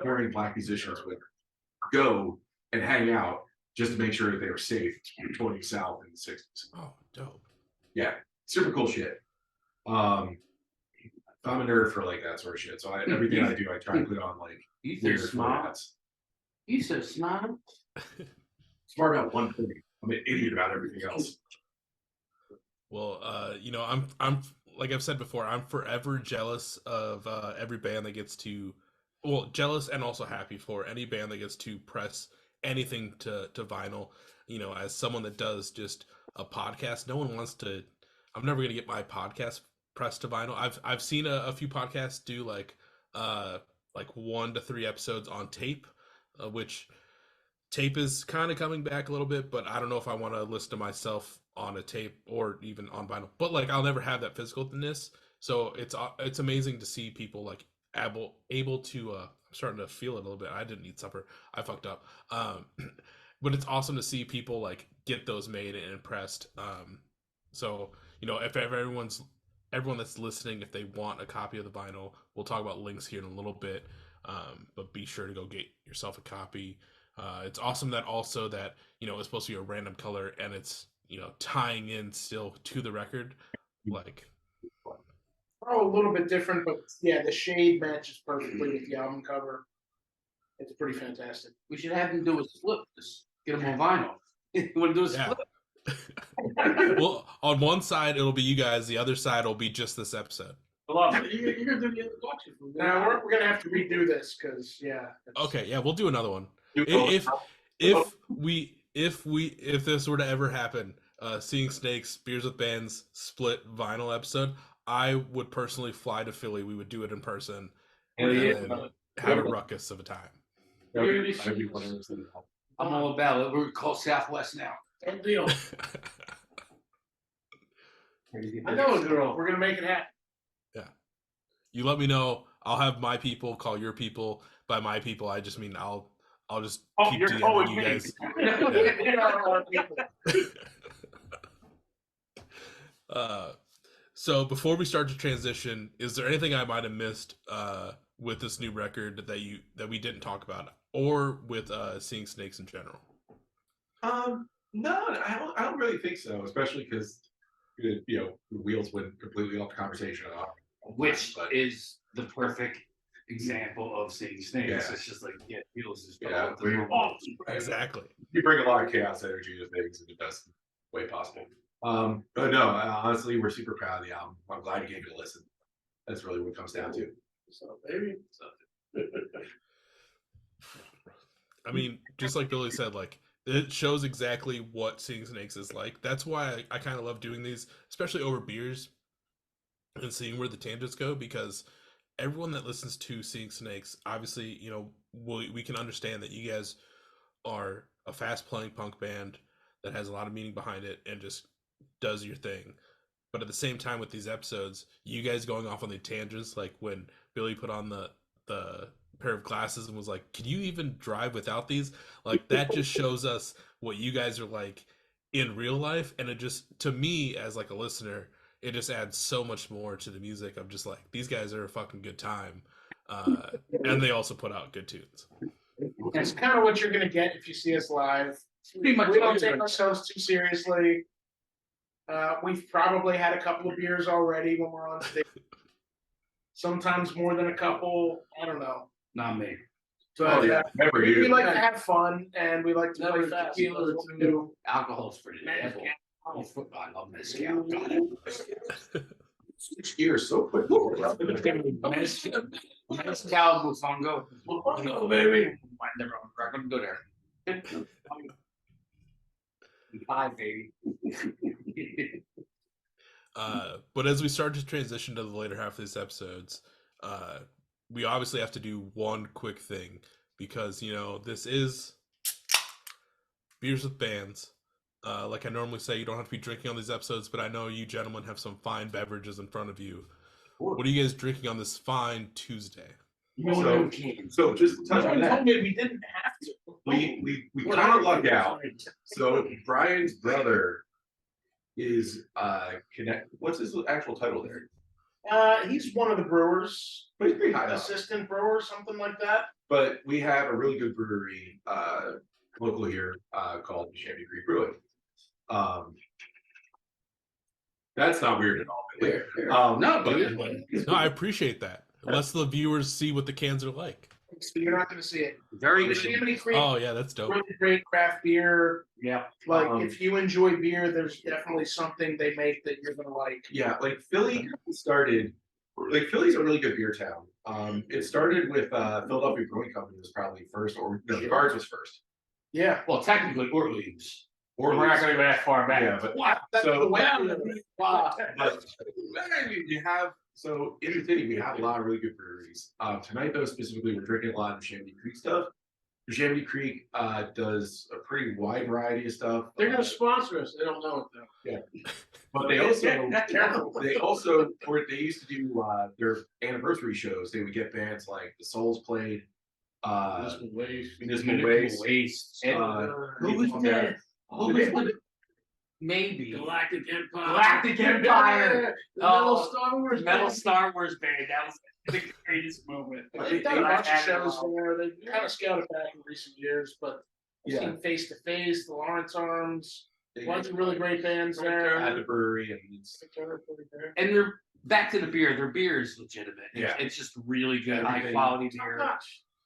touring black musicians would go and hang out just to make sure that they were safe touring south in the 60s. Oh, dope. Yeah, super cool shit. I'm a nerd for like that sort of shit. So everything I do, I try to put on like weird formats. You so smart. Smart about one thing. I'm an idiot about everything else. Well, I'm like I've said before, I'm forever jealous of every band that gets to, jealous and also happy for any band that gets to press anything to vinyl. As someone that does just a podcast, no one wants to. I'm never gonna get my podcast pressed to vinyl. I've seen a few podcasts do like 1 to 3 episodes on tape, which tape is kind of coming back a little bit, but I don't know if I want to listen to myself on a tape or even on vinyl. But like I'll never have that physicalness. So it's amazing to see people like able to. I'm starting to feel it a little bit. I didn't eat supper. I fucked up. But it's awesome to see people like get those made and pressed. So if everyone that's listening, if they want a copy of the vinyl, we'll talk about links here in a little bit. But be sure to go get yourself a copy. It's awesome that also that it's supposed to be a random color and it's tying in still to the record, like a little bit different, but yeah, the shade matches perfectly with the album cover. It's pretty fantastic. We should have them do a split. Just get them on vinyl. You want to do a split? Well, on one side it'll be you guys, the other side will be just this episode. You're gonna do the introduction. Now we're gonna have to redo this because Okay, yeah, we'll do another one. If this were to ever happen, Seeing Snakes, Beers with Bands split vinyl episode, I would personally fly to Philly. We would do it in person and have a ruckus of a time. I'm all about it. We're called Southwest now. Good deal. I know a girl. we're gonna make it happen. Yeah. You let me know. I'll have my people call your people. By my people, I just mean I'll I'll just Oh, keep you're DMing calling you me. guys. So before we start to transition, is there anything I might have missed with this new record that we didn't talk about, or with Seeing Snakes in general? No, I don't really think so, especially because the wheels went completely off the conversation. Which is the perfect example of Seeing Snakes. Yeah. It's just like, feels just Yeah, Exactly. you bring a lot of chaos energy to things in the best way possible. But no, honestly, we're super proud of the album. I'm glad you gave it a listen. That's really what it comes down to. So, baby. I mean, just like Billy said, like it shows exactly what Seeing Snakes is like. That's why I kind of love doing these, especially over beers and seeing where the tangents go, because everyone that listens to Seeing Snakes, obviously, we can understand that you guys are a fast playing punk band that has a lot of meaning behind it and just does your thing. But at the same time, with these episodes, you guys going off on the tangents, like when Billy put on the pair of glasses and was like, "Can you even drive without these?" Like that just shows us what you guys are like in real life, and it just, to me as like a listener, it just adds so much more to the music. I'm just like, these guys are a fucking good time, and they also put out good tunes. It's kind of what you're gonna get if you see us live. Pretty much We don't take ourselves too seriously. We've probably had a couple of beers already when we're on stage. Sometimes more than a couple. I don't know. Not me. But Never we you. like to have fun and we like to Never play fast. tequila That's or what we two. do. Alcohol's for the devil. Oh, I love mezcal. Got it. 6 years so quick. Mezcal Bufongo. Bufongo, baby. Never on record. Go there. Bye, baby. But as we start to transition to the later half of these episodes, we obviously have to do one quick thing, because this is Beers with Bands. Like I normally say, you don't have to be drinking on these episodes, but I know you gentlemen have some fine beverages in front of you. What are you guys drinking on this fine Tuesday? So just to touch on that, We didn't have to. we kind of lucked out. So Brian's brother is what's his actual title there? He's one of the brewers, But he's pretty high up. assistant brewer, something like that. But we have a really good brewery local here called Champagne Creek Brewing. That's not weird at all. No, but No, I appreciate that. Lets the viewers see what the cans are like. So you're not going to see it. very Champagne Creek, Oh yeah, that's dope. really great craft beer. Yeah. Like if you enjoy beer, there's definitely something they make that you're going to like. Yeah, like Philly started. Like Philly's a really good beer town. It started with Philadelphia Brewing Company was probably first, or no, the Guards was first. Yeah. Well, technically, Orleans. Or We're not going to go that far back. Yeah, but That's so the way but you have so in the city we have a lot of really good breweries. Tonight though specifically we're drinking a lot of Champagne Creek stuff. Champagne Creek does a pretty wide variety of stuff. They're going to sponsor us. They don't know it though. Yeah, but they also they used to do their anniversary shows. They would get bands like the Souls played. Municipal Waste. Who was that? Who was the maybe Galactic Empire. Galactic Empire. The Metal Star Wars. Metal Star Wars band. That was the greatest moment. They've done a bunch of shows there. They've kind of scaled it back in recent years, but I've Yeah. seen Face to Face, the Lawrence Arms, a bunch of really great bands there. At the brewery, and it's And they're back to the beer. Their beer is legitimate. Yeah. It's just really good, high Everything. quality beer.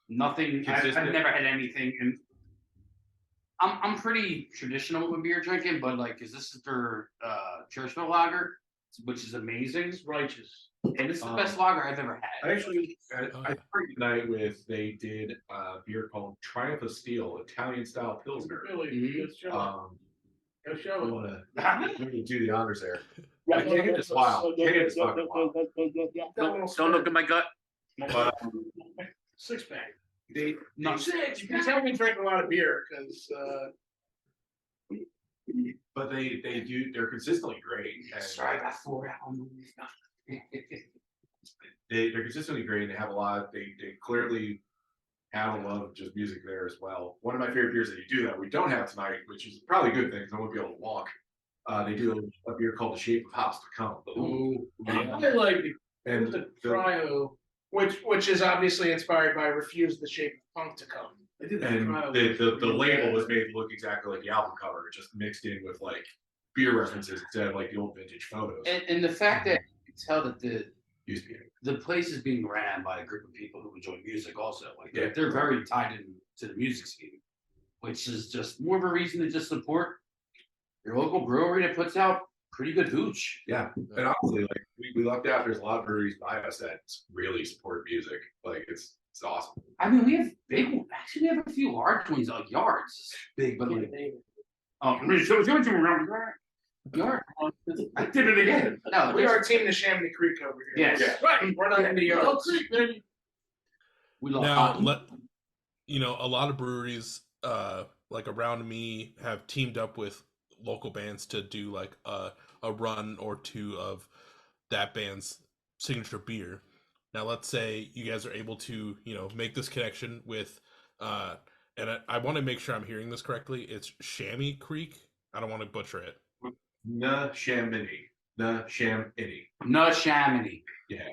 Nothing. I've Consistent. never had anything. And I'm pretty traditional with beer drinking, but like, this is their Churchville lager, which is amazing. It's righteous. And it's the best lager I've ever had. I actually I started tonight with they did a beer called Triumph of Steel, Italian style pilsner. Really good show. Go I show it. want to do the honors there. I can't get this wild. Can't get this fucking wild. Don't look at my gut. But Six pack. they No. You can tell we drink a lot of beer because they're consistently great. And Sorry, I got 4 albums. they're consistently great. They have a lot. They clearly have a love of just music there as well. One of my favorite beers that you do that we don't have tonight, which is probably a good thing because I won't be able to walk. They do a beer called the Shape of Hops to Come. Ooh, Yeah. I like the, And the cryo. Which is obviously inspired by Refuse the Shape of Punk to Come. I did that and cryo. the label was made to look exactly like the album cover, just mixed in with like beer references instead of like the old vintage photos. And the fact that you can tell that Used to be. the place is being ran by a group of people who enjoy music also. Like Yeah. they're very tied in to the music scene, which is just more of a reason to just support your local brewery that puts out pretty good hooch. Yeah, and honestly, like we lucked out. There's a lot of breweries by us that really support music. Like it's awesome. I mean, we have big. Actually, we have a few large ones like Yards. It's big, but like, Yard. I did it again. No, We are Team the Chamonix Creek over here. Yes. Yeah. Right. We're not into yards. we love Now, cotton. a lot of breweries, like around me, have teamed up with local bands to do like a run or two of that band's signature beer. Now, let's say you guys are able to, make this connection with, and I want to make sure I'm hearing this correctly. It's Chamois Creek. I don't want to butcher it. Chamonix. Chamonix. No Chamonix. Yeah.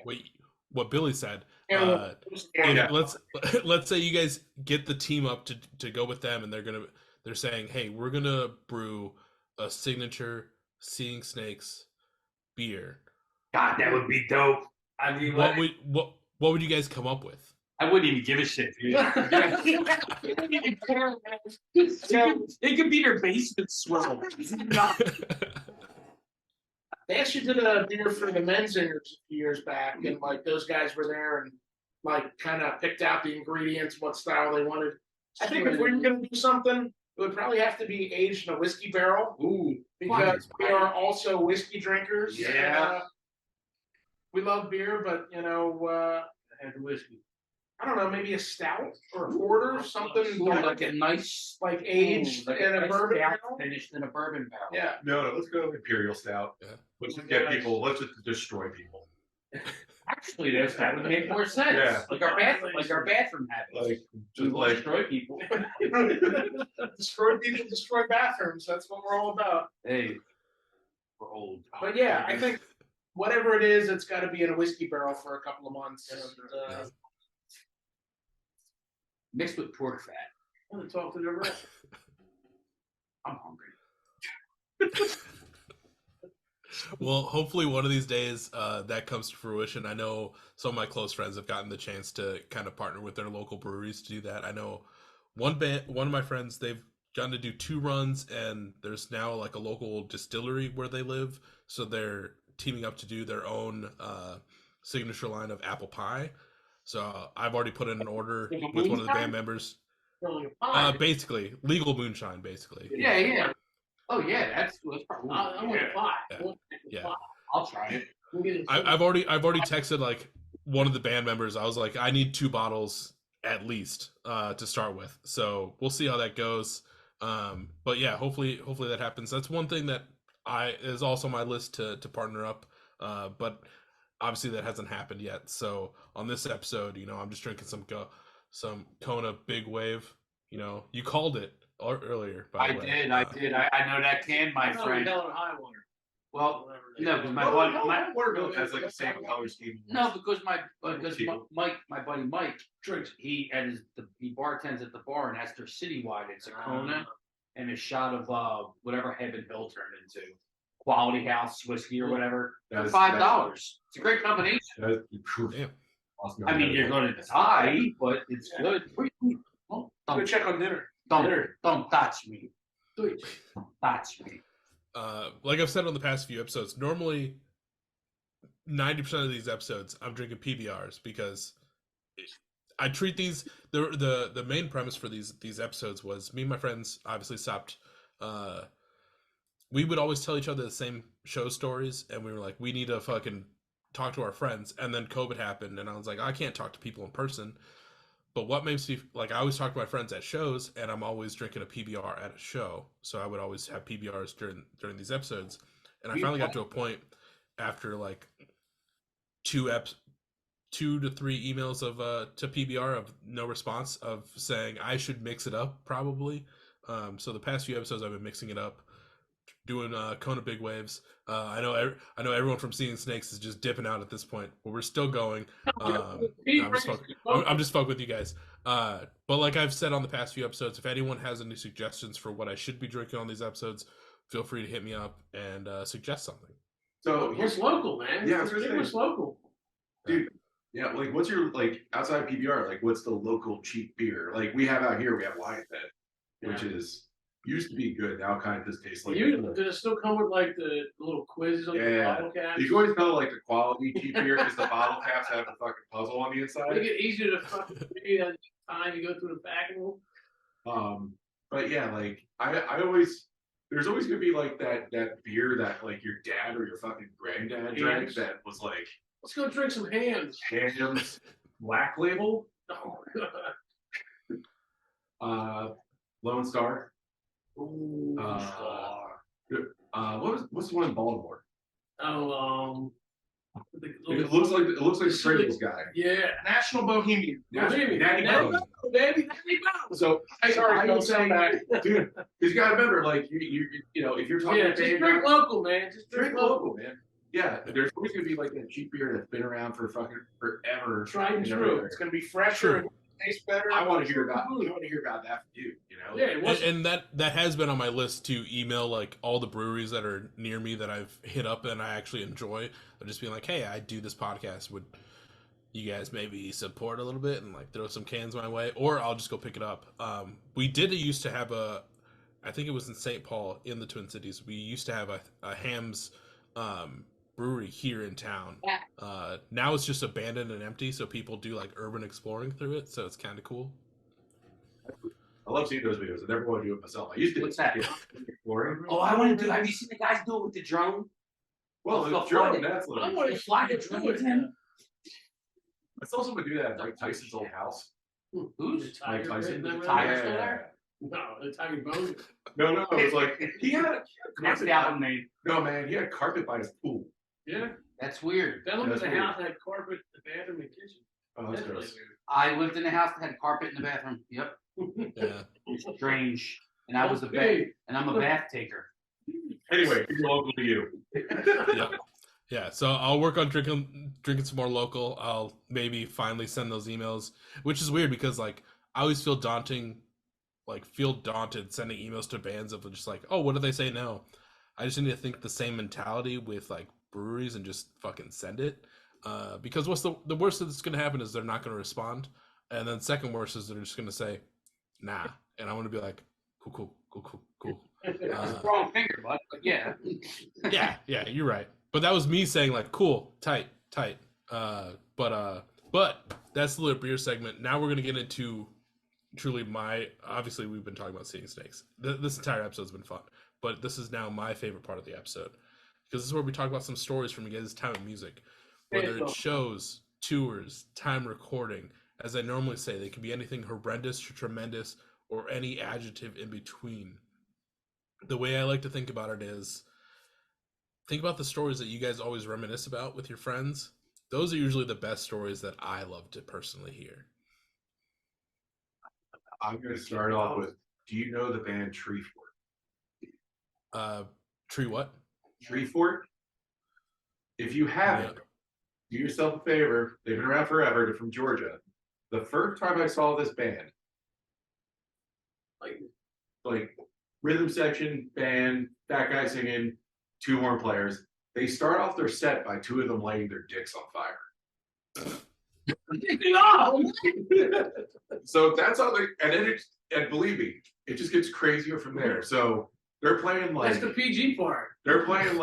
What Billy said. Yeah. Yeah. Let's say you guys get the team up to go with them, and they're saying, hey, we're gonna brew a signature Seeing Snakes beer. God, that would be dope. I mean, What would you guys come up with? I wouldn't even give a shit. Dude. It could be their basement swell. They actually did a beer for the Menzingers a few years back, and like those guys were there and like kind of picked out the ingredients, what style they wanted. I think if we were going to do something, it would probably have to be aged in a whiskey barrel. Ooh, Because we are also whiskey drinkers. Yeah. We love beer, but And whiskey. I don't know, maybe a stout or a porter, something like a nice, like aged in a bourbon barrel. finished in a bourbon barrel. Yeah. No, let's go with Imperial Stout. Yeah. Let's just get people. Let's just destroy people. Actually, that would make more sense. Yeah. Like our bathroom habits. Like We just will like destroy people. Destroy people, destroy bathrooms. That's what we're all about. Hey, we're old. But yeah, I think whatever it is, it's got to be in a whiskey barrel for a couple of months. And, Mixed with pork fat. I'm gonna talk to the rest. I'm hungry. Well, hopefully one of these days that comes to fruition. I know some of my close friends have gotten the chance to kind of partner with their local breweries to do that. I know one of my friends, they've gotten to do 2 runs, and there's now like a local distillery where they live, so they're teaming up to do their own signature line of apple pie. So I've already put in an order with one of the band members. Basically, legal moonshine, basically. Yeah. Oh yeah, that's probably. I want to buy. Yeah. I'll try it. I've already texted like one of the band members. I was like, I need 2 bottles at least to start with. So we'll see how that goes. But yeah, hopefully that happens. That's one thing that is also on my list to partner up. But obviously that hasn't happened yet. So on this episode, I'm just drinking some Kona Big Wave. You called it earlier. By the way. I did. I know that can, my friend. Hell high water. Well, no, because my watermelon has like the same color scheme. No, because my buddy Mike drinks. He bartends at the bar, and that's their citywide. It's a Kona and a shot of whatever Heaven Hill turned into, Quality House whiskey or whatever. For $5. It's a great combination. Damn. Awesome. I mean, you're going to die, but it's good. Go Don't check on dinner. don't touch me. Don't touch me. Like I've said on the past few episodes, normally 90% of these episodes I'm drinking PBRs because I treat these the main premise for these episodes was me and my friends obviously stopped. We would always tell each other the same show stories, and we were like, we need to fucking talk to our friends. And then COVID happened, and I was like, I can't talk to people in person. But what makes me like, I always talk to my friends at shows, and I'm always drinking a PBR at a show. So I would always have PBRs during these episodes. And I finally got to a point after like two 2 to 3 emails of to PBR of no response of saying I should mix it up probably. So the past few episodes I've been mixing it up, doing Kona Big Waves. I know everyone from Seeing Snakes is just dipping out at this point, but we're still going. I'm just fucking with you guys. But like I've said on the past few episodes, if anyone has any suggestions for what I should be drinking on these episodes, feel free to hit me up and suggest something. So What's local, man? Yeah, What's local? Dude, yeah, like what's your like outside PBR, like what's the local cheap beer? Like we have out here, we have Lionhead, which is used to be good, now kind of just tastes like Does it still come with like the little quizzes on the bottle caps? you can always tell like the quality cheap beer because the bottle caps have the fucking puzzle on the inside. Make it easier to fucking read as time you go through the packing. But yeah, like I always there's always gonna be like that beer that like your dad or your fucking granddad drank that was like, let's go drink some Hams. Hams Black Label, Lone Star. Ooh, What's the one in Baltimore? It looks like the Pringles guy. Yeah, National Bohemian. Bohemian. Natty Bones. Baby. So Sorry, I don't would say, sound bad. dude, because you gotta remember, like you know, if you're talking Yeah, to just Dave, drink local, man. Just drink local, man. Yeah, there's always gonna be like that cheap beer that's been around for fucking forever. Tried and you know, true. It's gonna be fresher and taste better. I want to hear about that from you. You know. Yeah, it was. And that has been on my list to email like all the breweries that are near me that I've hit up and I actually enjoy. Of just being like, hey, I do this podcast. Would you guys maybe support a little bit and like throw some cans my way, or I'll just go pick it up. We did used to have I think it was in St. Paul in the Twin Cities. We used to have a Hams brewery here in town. Now it's just abandoned and empty, so people do like urban exploring through it. So it's kind of cool. I love seeing those videos. I never want to do it myself. I used to. What's that? Exploring. Oh, I want to do. Have you seen the guys do it with the drone? Well, Let's the go drone, fly it. that's I like. want to fly the drone. I saw someone do that at Mike Tyson's old house. Who's? Mike Tyson. The Tiger still there? No, the Tiger Bone. No, it was like he had Next carpet. album name. No, man, he had carpet by his pool. Yeah. That's weird. That looked That's at the weird. house had carpet, the bathroom, and kitchen. Oh, that's That's really gross. I lived in a house that had carpet in the bathroom. Yep. weird. Yeah. Strange. And I was a bath, and I'm a bath taker. Anyway, he's local to you. Yeah, so I'll work on drinking some more local. I'll maybe finally send those emails, which is weird because like I always feel daunted sending emails to bands of just like, oh, what do they say now? I just need to think the same mentality with like breweries and just fucking send it. Because what's the worst that's gonna happen is they're not gonna respond, and then second worst is they're just gonna say, nah, and I want to be like, cool. Wrong finger, bud. But yeah. Yeah, you're right. But that was me saying like, cool, tight. But that's the little beer segment. Now we're gonna get into truly obviously we've been talking about Seeing Snakes. This entire episode's been fun, but this is now my favorite part of the episode because this is where we talk about some stories from you guys' time in music, whether it's shows, tours, time recording. As I normally say, they can be anything horrendous to tremendous or any adjective in between. The way I like to think about it is, think about the stories that you guys always reminisce about with your friends. Those are usually the best stories that I love to personally hear. I'm going to start off with, do you know the band Tree Fort? Tree what? Tree Fort? If you haven't, do yourself a favor. They've been around forever. They're from Georgia. The first time I saw this band, like rhythm section, band, that guy singing, 2 horn players, they start off their set by 2 of them lighting their dicks on fire. So that's how and believe me, it just gets crazier from there. So they're playing like That's the PG part. they're playing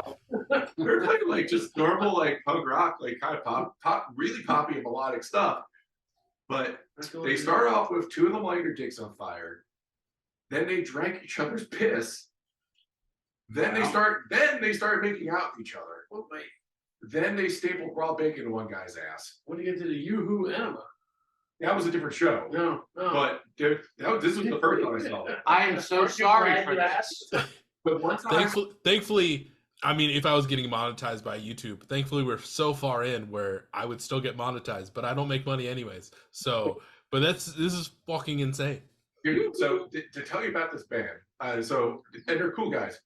like just normal like punk rock, like kind of pop, really poppy and melodic stuff. But they start off with 2 of them lighting their dicks on fire. Then they drank each other's piss. Then they start making out with each other. Oh, wait. Then they stapled raw bacon to one guy's ass. When you get to the Yoo-Hoo Enema. That was a different show. No. But dude, this was the first time I saw it. I am so sorry for that. But one time, Thankfully, I mean, if I was getting monetized by YouTube, thankfully we're so far in where I would still get monetized, but I don't make money anyways. So, but this is fucking insane. Dude, so to tell you about this band, and they're cool guys.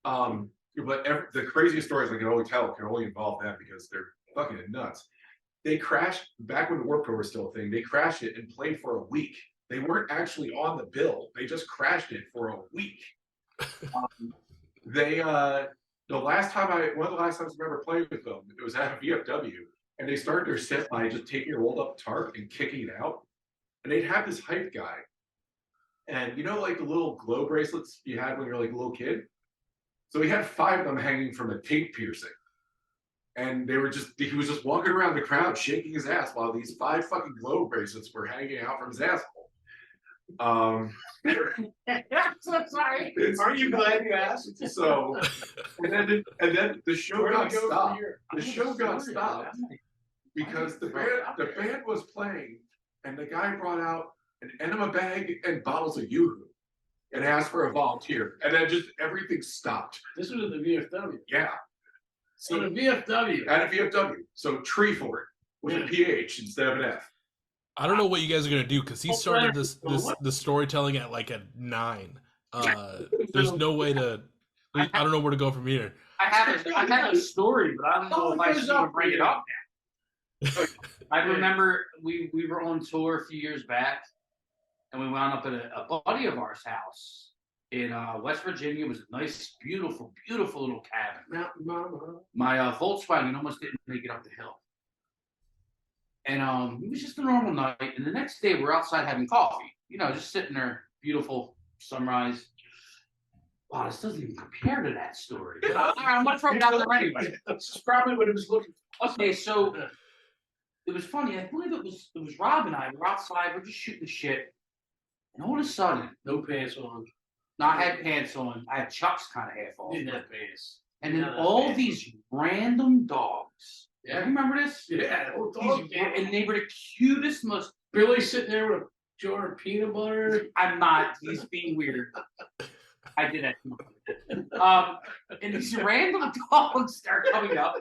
But the craziest stories I can only tell can only involve them because they're fucking nuts. They crashed back when the Warped Tour was still a thing. They crashed it and played for a week. They weren't actually on the bill. They just crashed it for a week. One of the last times I remember playing with them, it was at a VFW, and they started their set by just taking a rolled up tarp and kicking it out. And they'd have this hype guy. And you know, like the little glow bracelets you had when you were like a little kid? So he had 5 of them hanging from a tape piercing. And he was just walking around the crowd shaking his ass while these 5 fucking glow bracelets were hanging out from his asshole. I'm so sorry. Are you glad you asked? So, and then the show got stopped. The show got stopped because the band was playing, and the guy brought out an enema bag and bottles of Yoo-hoo and asked for a volunteer, and then just everything stopped. This was at the VFW. Yeah. So the VFW. At a VFW. So tree for it with a PH instead of an F. I don't know what you guys are gonna do because he started the storytelling at like at 9. There's no way to. I don't know where to go from here. I have a story, but I don't know if I should bring it up now. I remember we were on tour a few years back, and we wound up at a buddy of ours' house in West Virginia. It was a nice, beautiful, beautiful little cabin. Mountain Mama. My Volkswagen almost didn't make it up the hill. And it was just a normal night. And the next day, we're outside having coffee. You know, just sitting there, beautiful sunrise. Wow, this doesn't even compare to that story. But I'm going to throw it out there anyway. This is probably what it was looking for. Okay, so it was funny. I believe it was Rob and I. We're outside. We're just shooting the shit. And all of a sudden, No pants on. no, I had pants on. I had Chucks kind of half off. Didn't have pants. And then None of all pants. these random dogs. Yeah. You remember this? Yeah. Old dog. And they were the cutest, most. Billy sitting there with a jar of peanut butter. I'm not. He's being weird. I did that. And these random dogs start coming up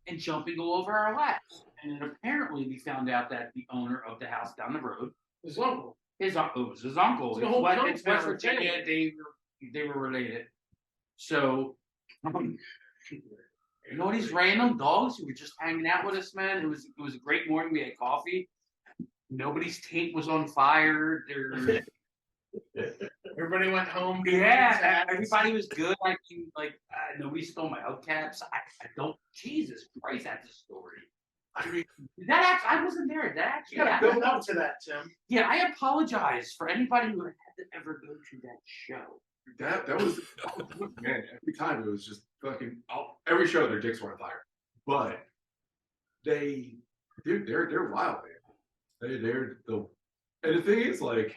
and jumping all over our laps. And then apparently we found out that the owner of the house down the road, His uncle. it was his uncle. It's the whole It's West compound, Virginia. They were related. So, you know, these random dogs who were just hanging out with us, man. It was a great morning. We had coffee. Nobody's taint was on fire. Everybody went home. Yeah, everybody was good. I mean, nobody stole my hubcaps. I don't. Jesus Christ, that's a story. I mean, I wasn't there. That actually. You gotta build up to that, Tim. Yeah, I apologize for anybody who had to ever go to that show. That was man. Every time it was just fucking. Every show their dicks were on fire, but they're wild, man. And the thing is, like,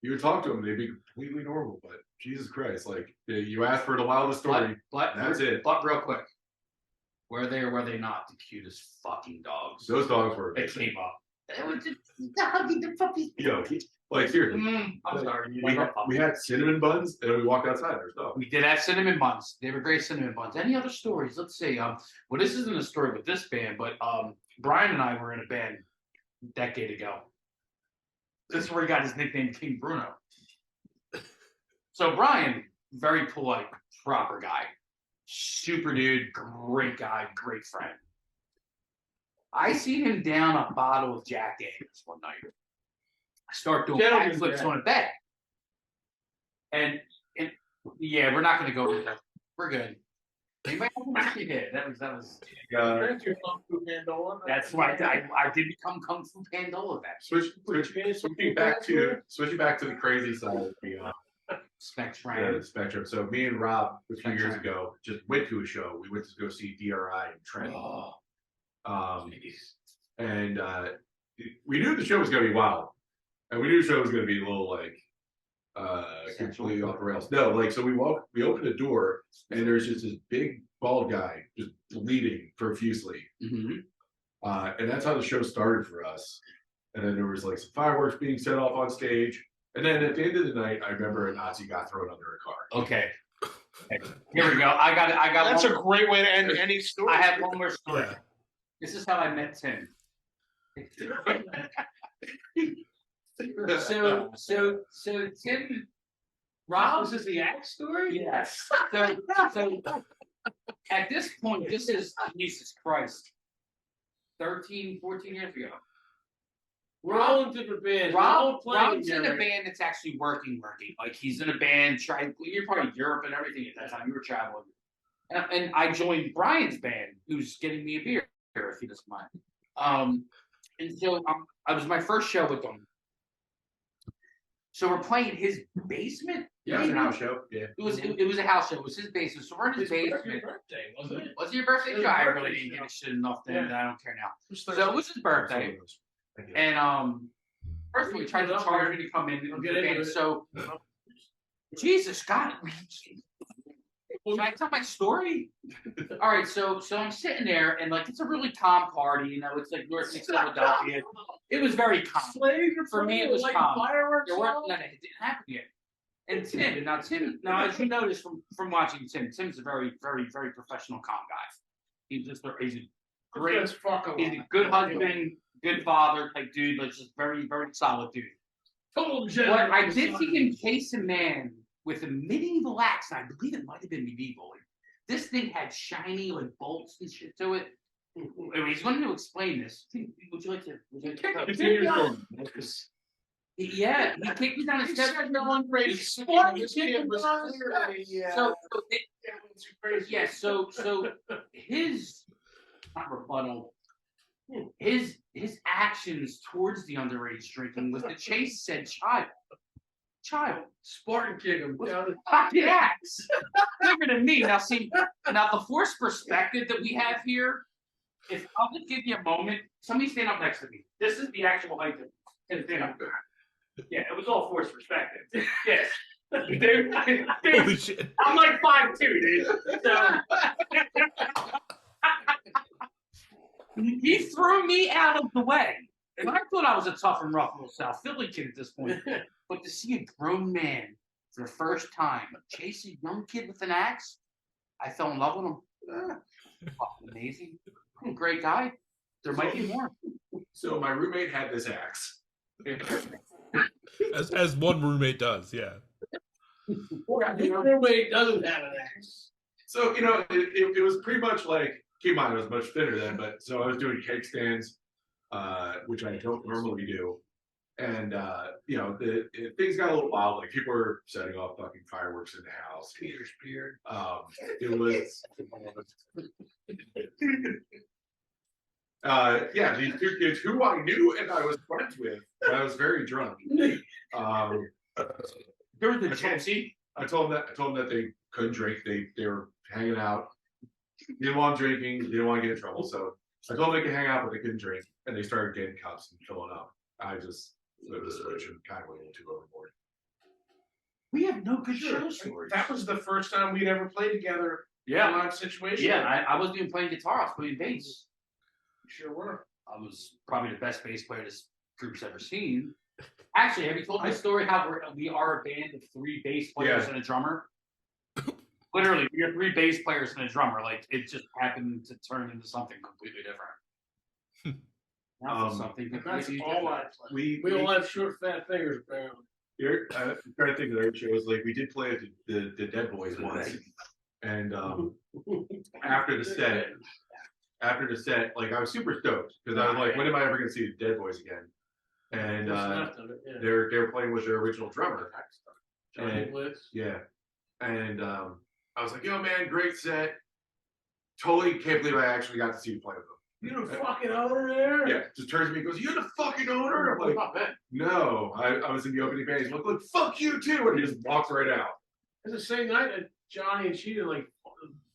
you would talk to them, they'd be completely normal, but Jesus Christ, like, you ask for the wildest story, But that's it. But real quick, were they or were they not the cutest fucking dogs? Those dogs were. They came up. They were just hugging the puppies. Like seriously. I'm sorry. We had cinnamon buns, and then we walked outside. There's dogs. We did have cinnamon buns. They were great cinnamon buns. Any other stories? Let's see. Well, this isn't a story with this band, but Brian and I were in a band a decade ago. This is where he got his nickname, King Bruno. So Brian, very polite, proper guy, super dude, great guy, great friend. I seen him down a bottle of Jack Daniels one night. I start doing backflips on a bed. And yeah, we're not going to go with that. We're good. Anybody else? Yeah, that was. That's right. I did become Kung Fu Pandola back. Switching back to the crazy side of the Spectrum. Yeah, the spectrum. So me and Rob a few years ago just went to a show. We went to go see DRI in Trent. And we knew the show was going to be wild, and we knew the show was going to be a little like completely off the rails. No, like, so we opened the door, and there's just this big bald guy just bleeding profusely. Mm-hmm. And that's how the show started for us. And then there was like some fireworks being set off on stage. And then at the end of the night, I remember a Nazi got thrown under a car. Okay. Here we go. I got. That's a one, great way to end any story. I have one more story. Yeah. This is how I met Tim. So Tim. Rob, This is the axe story? yes. So at this point, this is Jesus Christ. 13, 14 years ago. We're all in different bands. We're all playing Rob's in a together. band that's actually working. Like he's in a band. You're probably Europe and everything at that time. You were traveling, and I joined Brian's band, who's getting me a beer if he doesn't mind. And so I was my first show with them. So we're playing his basement. Yeah, it was a house show. Yeah. It was a house show. It was his basement. So we're in his basement. Your birthday, wasn't it? Was it your birthday? It was I his really birthday didn't give show. a shit enough then. Yeah. That I don't care now. So it was his birthday. And first of all, he tried to charge me to come in. We'll And get the into band. it. So Jesus God. Should I tell my story? All right, so I'm sitting there and like it's a really calm party, you know, it's like North Philadelphia. It was very calm. For me, it was calm. Fireworks. There weren't none, it didn't happen yet. And Tim, as you notice from watching Tim's a very, very, very professional, calm guy. He's a great, That's fucking. he's a good husband, good father, like dude, like just very, very solid dude. Total But I did see him chase a man with a medieval axe, and I believe it might have been medieval. This thing had shiny like bolts and shit to it. Anyway, he's going to explain this. Would you like to? Yeah, he kicked me down the steps. So his not rebuttal. His actions towards the underage drinking was to chase said child. Spartan kick him. With a pocket axe. Bigger than me. Now see, the forced perspective that we have here, if I'll just give you a moment, somebody stand up next to me. This is the actual height of stand up. Yeah, it was all forced perspective. Yes. Dude, Holy shit. I'm like 5'2", dude. So he threw me out of the way. And I thought I was a tough and rough little South Philly kid at this point. But to see a grown man for the first time chase a young kid with an axe, I fell in love with him. Fucking amazing. Great guy. There might be more. So my roommate had this axe. As one roommate does, yeah. Your roommate doesn't have an axe. So, it was pretty much like, keep in mind, I was much thinner then, but so I was doing cake stands, which I don't normally do. And, things got a little wild. Like, people were setting off fucking fireworks in the house. Peter's beard. It was, these two kids who I knew and I was friends with, but I was very drunk. There was the Chelsea. I told them that they couldn't drink. They were hanging out. They didn't want drinking. They didn't want to get in trouble. So I told them they could hang out, but they couldn't drink. And they started getting cups and filling up. I just flipped the switch and kind of went a little too overboard. We have no good show stories. That was the first time we'd ever played together. Yeah. In a live situation. Yeah, I wasn't even playing guitar. I was playing bass. You sure were. I was probably the best bass player this group's ever seen. Actually, have you told the story how we are a band of 3 bass players and a drummer? Literally, we are 3 bass players and a drummer. Like, it just happened to turn into something completely different. Something That's completely all different. I played. We all have short, fat fingers, apparently. I'm trying to think of other shows. Like, we did play at the Dead Boys once. And after the set, like, I was super stoked because I was like, when am I ever going to see the Dead Boys again? And What's left of it, yeah. they were playing with their original drummer. Johnny Blitz. Yeah. And I was like, yo, man, great set. Totally can't believe I actually got to see you play with them. You're the fucking owner there? Yeah. Just turns to me and goes, you're the fucking owner? I'm like, no, I was in the opening band. He's like, look, fuck you too. And he just walks right out. It's the same night that Johnny and Cheetah, like,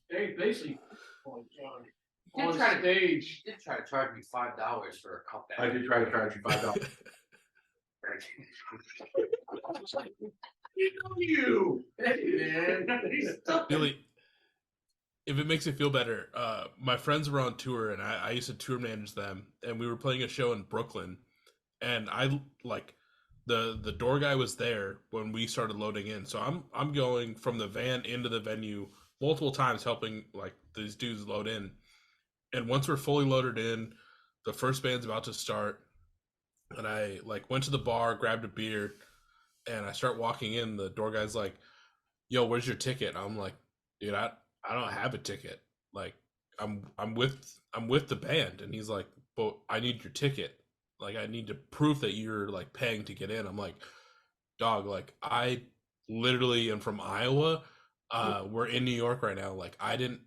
they basically fought Johnny on stage. You did try to charge me $5 for a cup. I did try to charge you $5. You know you. Hey, man. Billy, if it makes you feel better, my friends were on tour and I used to tour manage them, and we were playing a show in Brooklyn, and I the door guy was there when we started loading in. So I'm going from the van into the venue multiple times, helping like these dudes load in. And once we're fully loaded in, the first band's about to start, and I like went to the bar, grabbed a beer, and I start walking in. The door guy's like, "Yo, where's your ticket?" I'm like, "Dude, I don't have a ticket. Like, I'm with the band." And he's like, "But I need your ticket. Like, I need to prove that you're like paying to get in." I'm like, "Dog, like I literally am from Iowa. We're in New York right now. Like, I didn't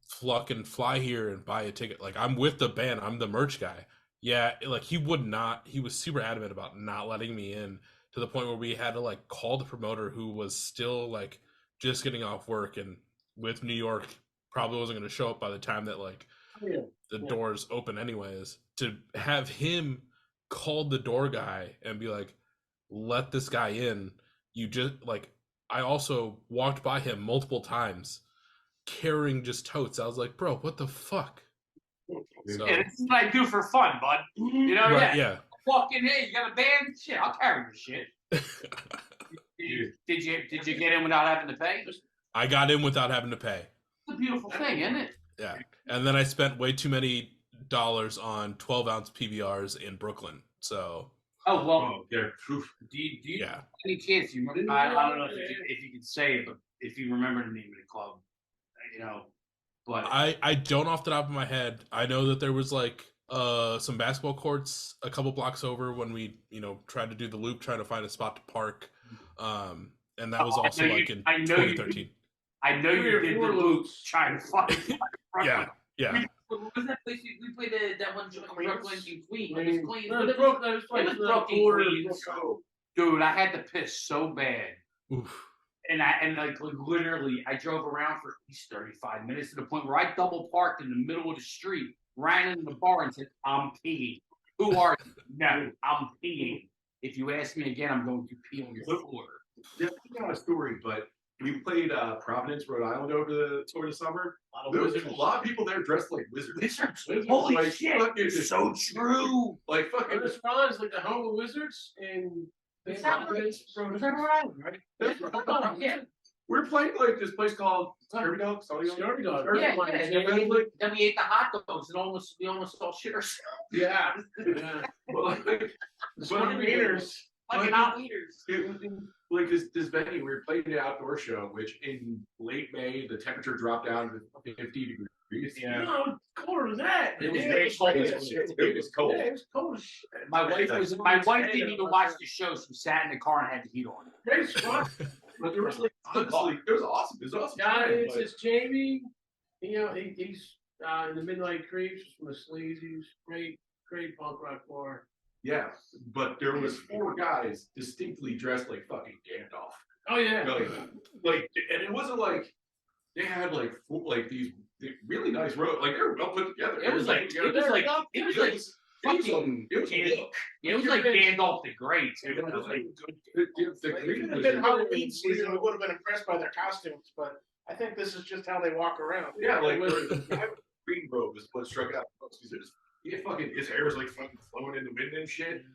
fucking fly here and buy a ticket. Like, I'm with the band. I'm the merch guy." Yeah, like he would not. He was super adamant about not letting me in, to the point where we had to like call the promoter, who was still like just getting off work and with New York probably wasn't going to show up by the time that like the doors open anyways, to have him call the door guy and be like, "Let this guy in." You just like, I also walked by him multiple times carrying just totes. I was like, "Bro, what the fuck?" So, Yeah, this is what I do for fun, bud. You know, right, yeah. Fucking hey, you got a band? Shit, I'll carry your shit. Did you get in without having to pay? I got in without having to pay. It's a beautiful thing, isn't it? Yeah. And then I spent way too many dollars on 12-ounce PBRs in Brooklyn. So, Oh well. Yeah. Do you yeah. any chance you remember? I don't know if you could say it, but if you remember the name of the club, you know. But I don't off the top of my head. I know that there was like some basketball courts a couple blocks over when we, tried to do the loop, trying to find a spot to park. And that was also like in 2013. I know you did the loops trying to find. Yeah. What was that place we played that one joint in Brooklyn in Queens? It was Queens. No, It was Brooklyn, Queens. Dude, I had to piss so bad. Oof. And like literally, I drove around for at least 35 minutes, to the point where I double parked in the middle of the street, ran into the bar and said, "I'm peeing." "Who are you?" "No, I'm peeing. If you ask me again, I'm going to pee on your floor." That's not a story, but we played Providence, Rhode Island over the summer. There was a lot of people there dressed like wizards. Holy like, shit! It's so true. Like fucking. This is like the home of wizards, and It's not Rhode Island, right? Yeah. We're playing like this place called Scurvy Dog. Scurvy Dog. Yeah. Then we ate the hot dogs and we almost all shit ourselves. Yeah. But Wieners. Like hot wieners. It was like this venue. We were playing an outdoor show, which in late May the temperature dropped down to 50 degrees. Yeah. No, colder than that. It was very cold. It was cold. Yeah, it was cold as shit. My wife didn't even watch the show. She sat in the car and had the heat on. Great spot. But there was like honestly, it was awesome. It was awesome. Yeah, it's Jamie. He's in the Midnight Creeps from the Sleazies. Great punk rock bar. Yeah, but there was 4 guys distinctly dressed like fucking Gandalf. Oh yeah. Like, and it wasn't like they had like these really nice robes. Like they were well put together. It was like fucking. It was like Gandalf the Great. It was like the Halloween season, we would have been impressed by their costumes, but I think this is just how they walk around. Yeah, like green robe is what struck out because his hair was like fucking flowing in the wind and shit.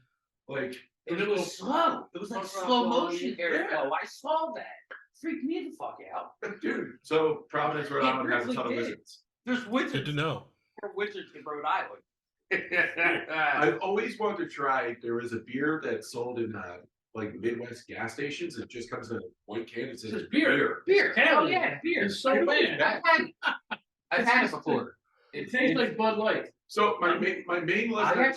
Like, and it was slow. It was like slow motion hair flow. I saw that. Freaked me the fuck out, dude. So Providence, Rhode Island has a ton of wizards. There's wizards. Good to know. There are wizards in Rhode Island. I've always wanted to try. There was a beer that's sold in like Midwest gas stations. It just comes in a white can. It says beer. Hell yeah, beer. It's so bad. I've had it before. It tastes like Bud Light. So my main lesson I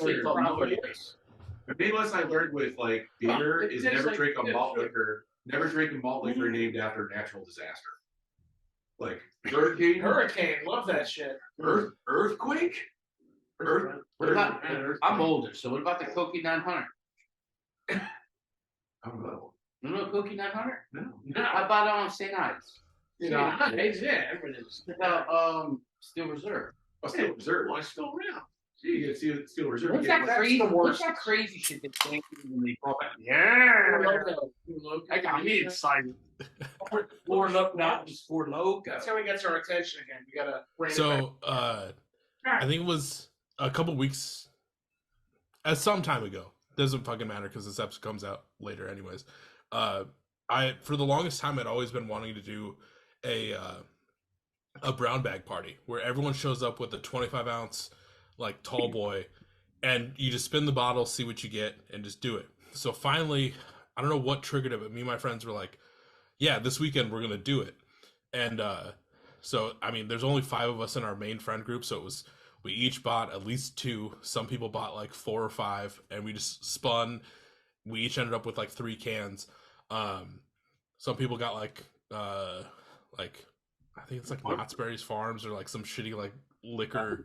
learned with like beer is never drink a malt liquor. Never drink a malt liquor named after a natural disaster. Like Hurricane, love that shit. Earthquake. I'm older, so what about the Cokie 900? I don't know. You know Cokie 900? No. How about on St. Ives? Yeah, everything's Steel Reserve. Oh, Steel Reserve. Well, it's still around. See, you get Steel Reserve. What's that crazy shit that came when they brought back? Yeah, I got me excited. Ford Loco, not just Ford Loco. That's how he gets our attention again. We gotta bring So, I think it was a couple weeks, some time ago, doesn't fucking matter because this episode comes out later anyways. For the longest time I'd always been wanting to do a brown bag party where everyone shows up with a 25-ounce like tall boy, and you just spin the bottle, see what you get, and just do it. So finally, I don't know what triggered it, but me and my friends were like, yeah, this weekend we're gonna do it. And so I mean, there's only 5 of us in our main friend group, so we each bought at least 2. Some people bought like 4 or 5, and we just spun. We each ended up with like 3 cans. Some people got like I think it's like Knott's Berry's Farms or like some shitty like liquor.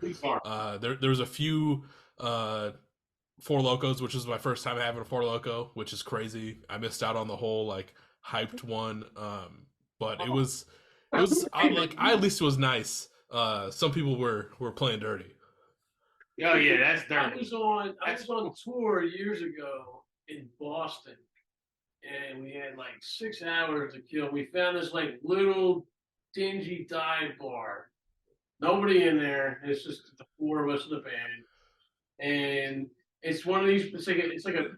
There was a few Four Locos, which is my first time having a Four Loco, which is crazy. I missed out on the whole like hyped one, but it was like at least it was nice. Some people were playing dirty. Oh yeah, that's dirty. I was on tour years ago in Boston, and we had like 6 hours to kill. We found this like little dingy dive bar. Nobody in there. It's just the 4 of us in the band, and it's one of these. It's like a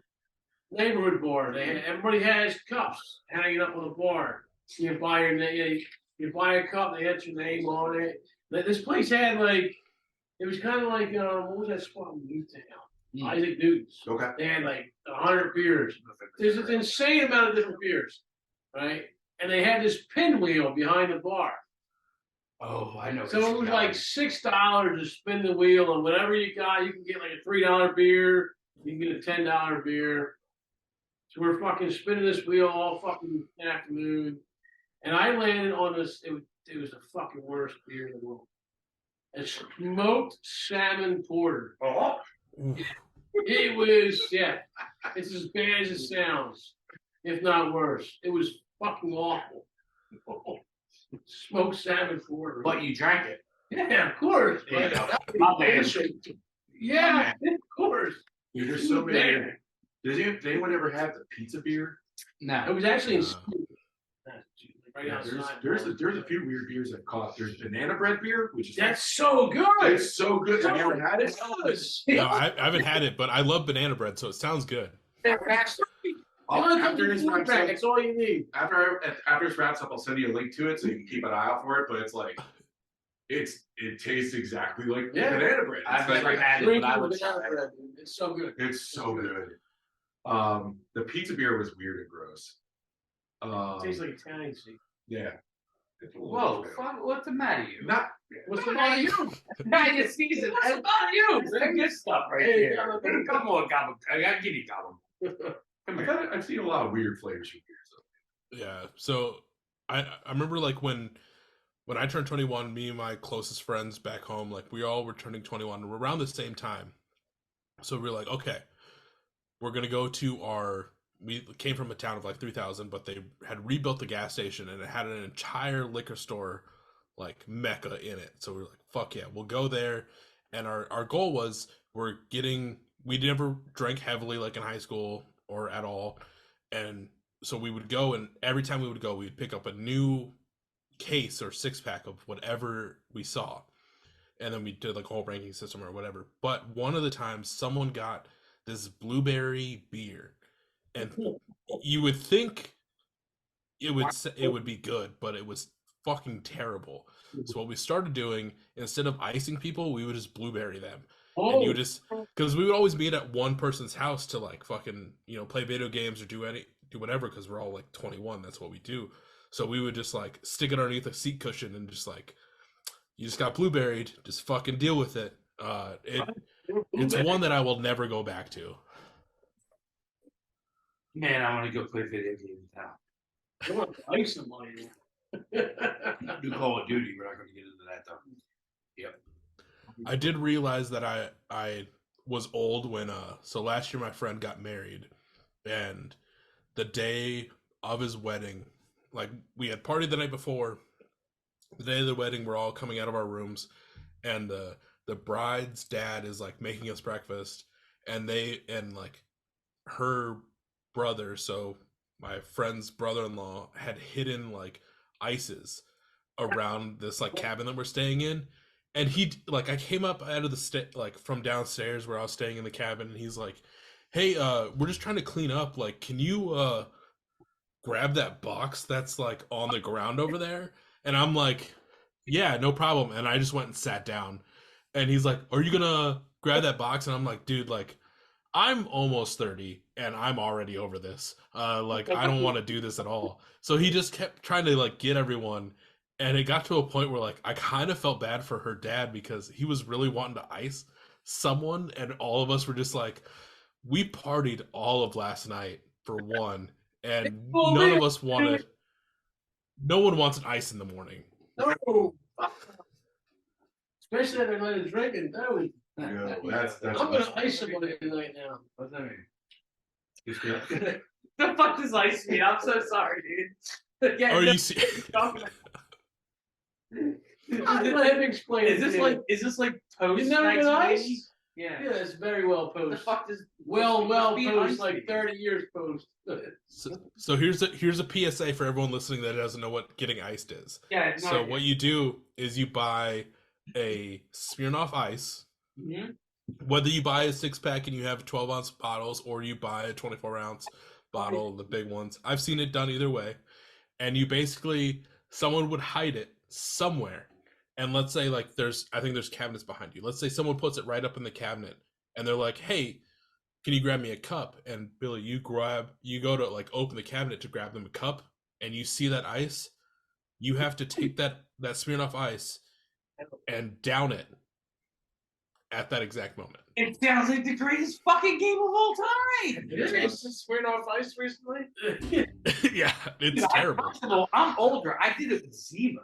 neighborhood bar. Everybody has cups hanging up on the bar. You buy you buy a cup. They had your name on it. This place had like, it was kind of like what was that spot in Newtown? Isaac Newton's. Okay. They had like 100 beers. There's an insane amount of different beers, right? And they had this pinwheel behind the bar. Oh, I know. So it was like $6 to spin the wheel, and whatever you got, you can get like a $3 beer, you can get a $10 beer. So we're fucking spinning this wheel all fucking afternoon, and I landed on this. It was the fucking worst beer in the world. A smoked salmon porter. Oh. It was, yeah. It's as bad as it sounds, if not worse. It was fucking awful. Smoked salmon porter. But you drank it. Yeah, of course. Yeah, yeah, of course. Dude, there's so many. Did anyone ever have the pizza beer? No, it was actually in right Yeah, outside. there's a few weird beers I've caught. There's banana bread beer, which is That's so good. it's so good. Have you ever had it? No, I haven't had it, but I love banana bread, so it sounds good. After this wraps up, That's all you need. after this wraps up, I'll send you a link to it so you can keep an eye out for it. But it's like, it tastes exactly like banana bread. I've It's never like, had it, Drink but I it would with banana try it. bread, dude. It's so good. it's so good. The pizza beer was weird and gross. It tastes like Italian seed. Yeah. Whoa, fuck, what's the matter with you? Not. What's the matter with you? I just sneezed it. What's the matter with you? That's good stuff right Hey, there. Come on, Gobble. I gotta give you Gobble. Come here. I've seen a lot of weird flavors from beers. Yeah. So I remember like when I turned 21, me and my closest friends back home, like we all were turning 21 around the same time. So we were like, okay, we're gonna go to we came from a town of like 3,000, but they had rebuilt the gas station and it had an entire liquor store like mecca in it. So we were like, fuck yeah, we'll go there. And our goal was we never drank heavily like in high school or at all. And so we would go, and every time we would go, we'd pick up a new case or 6-pack of whatever we saw. And then we did like a whole ranking system or whatever. But one of the times someone got this blueberry beer. And you would think it would be good, but it was fucking terrible. So what we started doing, instead of icing people, we would just blueberry them. And you just, because we would always meet at one person's house to like fucking, play video games or do whatever, because we're all like 21. That's what we do. So we would just like stick it underneath a seat cushion and just like, you just got blueberried, just fucking deal with it. It's one that I will never go back to. Man, I want to go play video games now. I want to ice them on you. Do Call of Duty. We're not going to get into that though. Yep. I did realize that I was old when so last year my friend got married, and the day of his wedding, like we had partied the night before. The day of the wedding, we're all coming out of our rooms, and the bride's dad is like making us breakfast, and like her brother, so my friend's brother-in-law, had hidden like ices around this like cabin that we're staying in. And he, like, I came up out of the like from downstairs where I was staying in the cabin, and he's like, hey, we're just trying to clean up. Like, can you grab that box that's like on the ground over there? And I'm like, yeah, no problem. And I just went and sat down. And he's like, are you gonna grab that box? And I'm like, dude, like, I'm almost 30 and I'm already over this. Like, I don't want to do this at all. So he just kept trying to like get everyone. And it got to a point where like I kind of felt bad for her dad because he was really wanting to ice someone, and all of us were just like, we partied all of last night for one, and none of us wanted. No one wants an ice in the morning. No. Especially every night of drinking. No. Yeah, that's I'm gonna ice somebody tonight now. What's that mean? Just get- The fuck does ice mean? I'm so sorry, dude. Yeah, Are no, you see? Let him explain. is this like post? You never been 1980? ice? Yeah. Yeah, it's very well What the post. fuck does Well being post, ice like mean? 30 years post. So here's a PSA for everyone listening that doesn't know what getting iced is. Yeah. No, So what you do is you buy a Smirnoff Ice. Mhm. Whether you buy a 6-pack and you have 12-ounce bottles, or you buy a 24-ounce bottle, the big ones. I've seen it done either way. And you basically, someone would hide it somewhere. And let's say like I think there's cabinets behind you. Let's say someone puts it right up in the cabinet and they're like, hey, can you grab me a cup? And Billy, you go to like open the cabinet to grab them a cup, and you see that ice. You have to take that Smirnoff Ice and down it at that exact moment. It sounds like the greatest fucking game of all time. Did you taste the Smirnoff Ice recently? Yeah, it's Dude, terrible. First of all, I'm older. I did it with Ziva.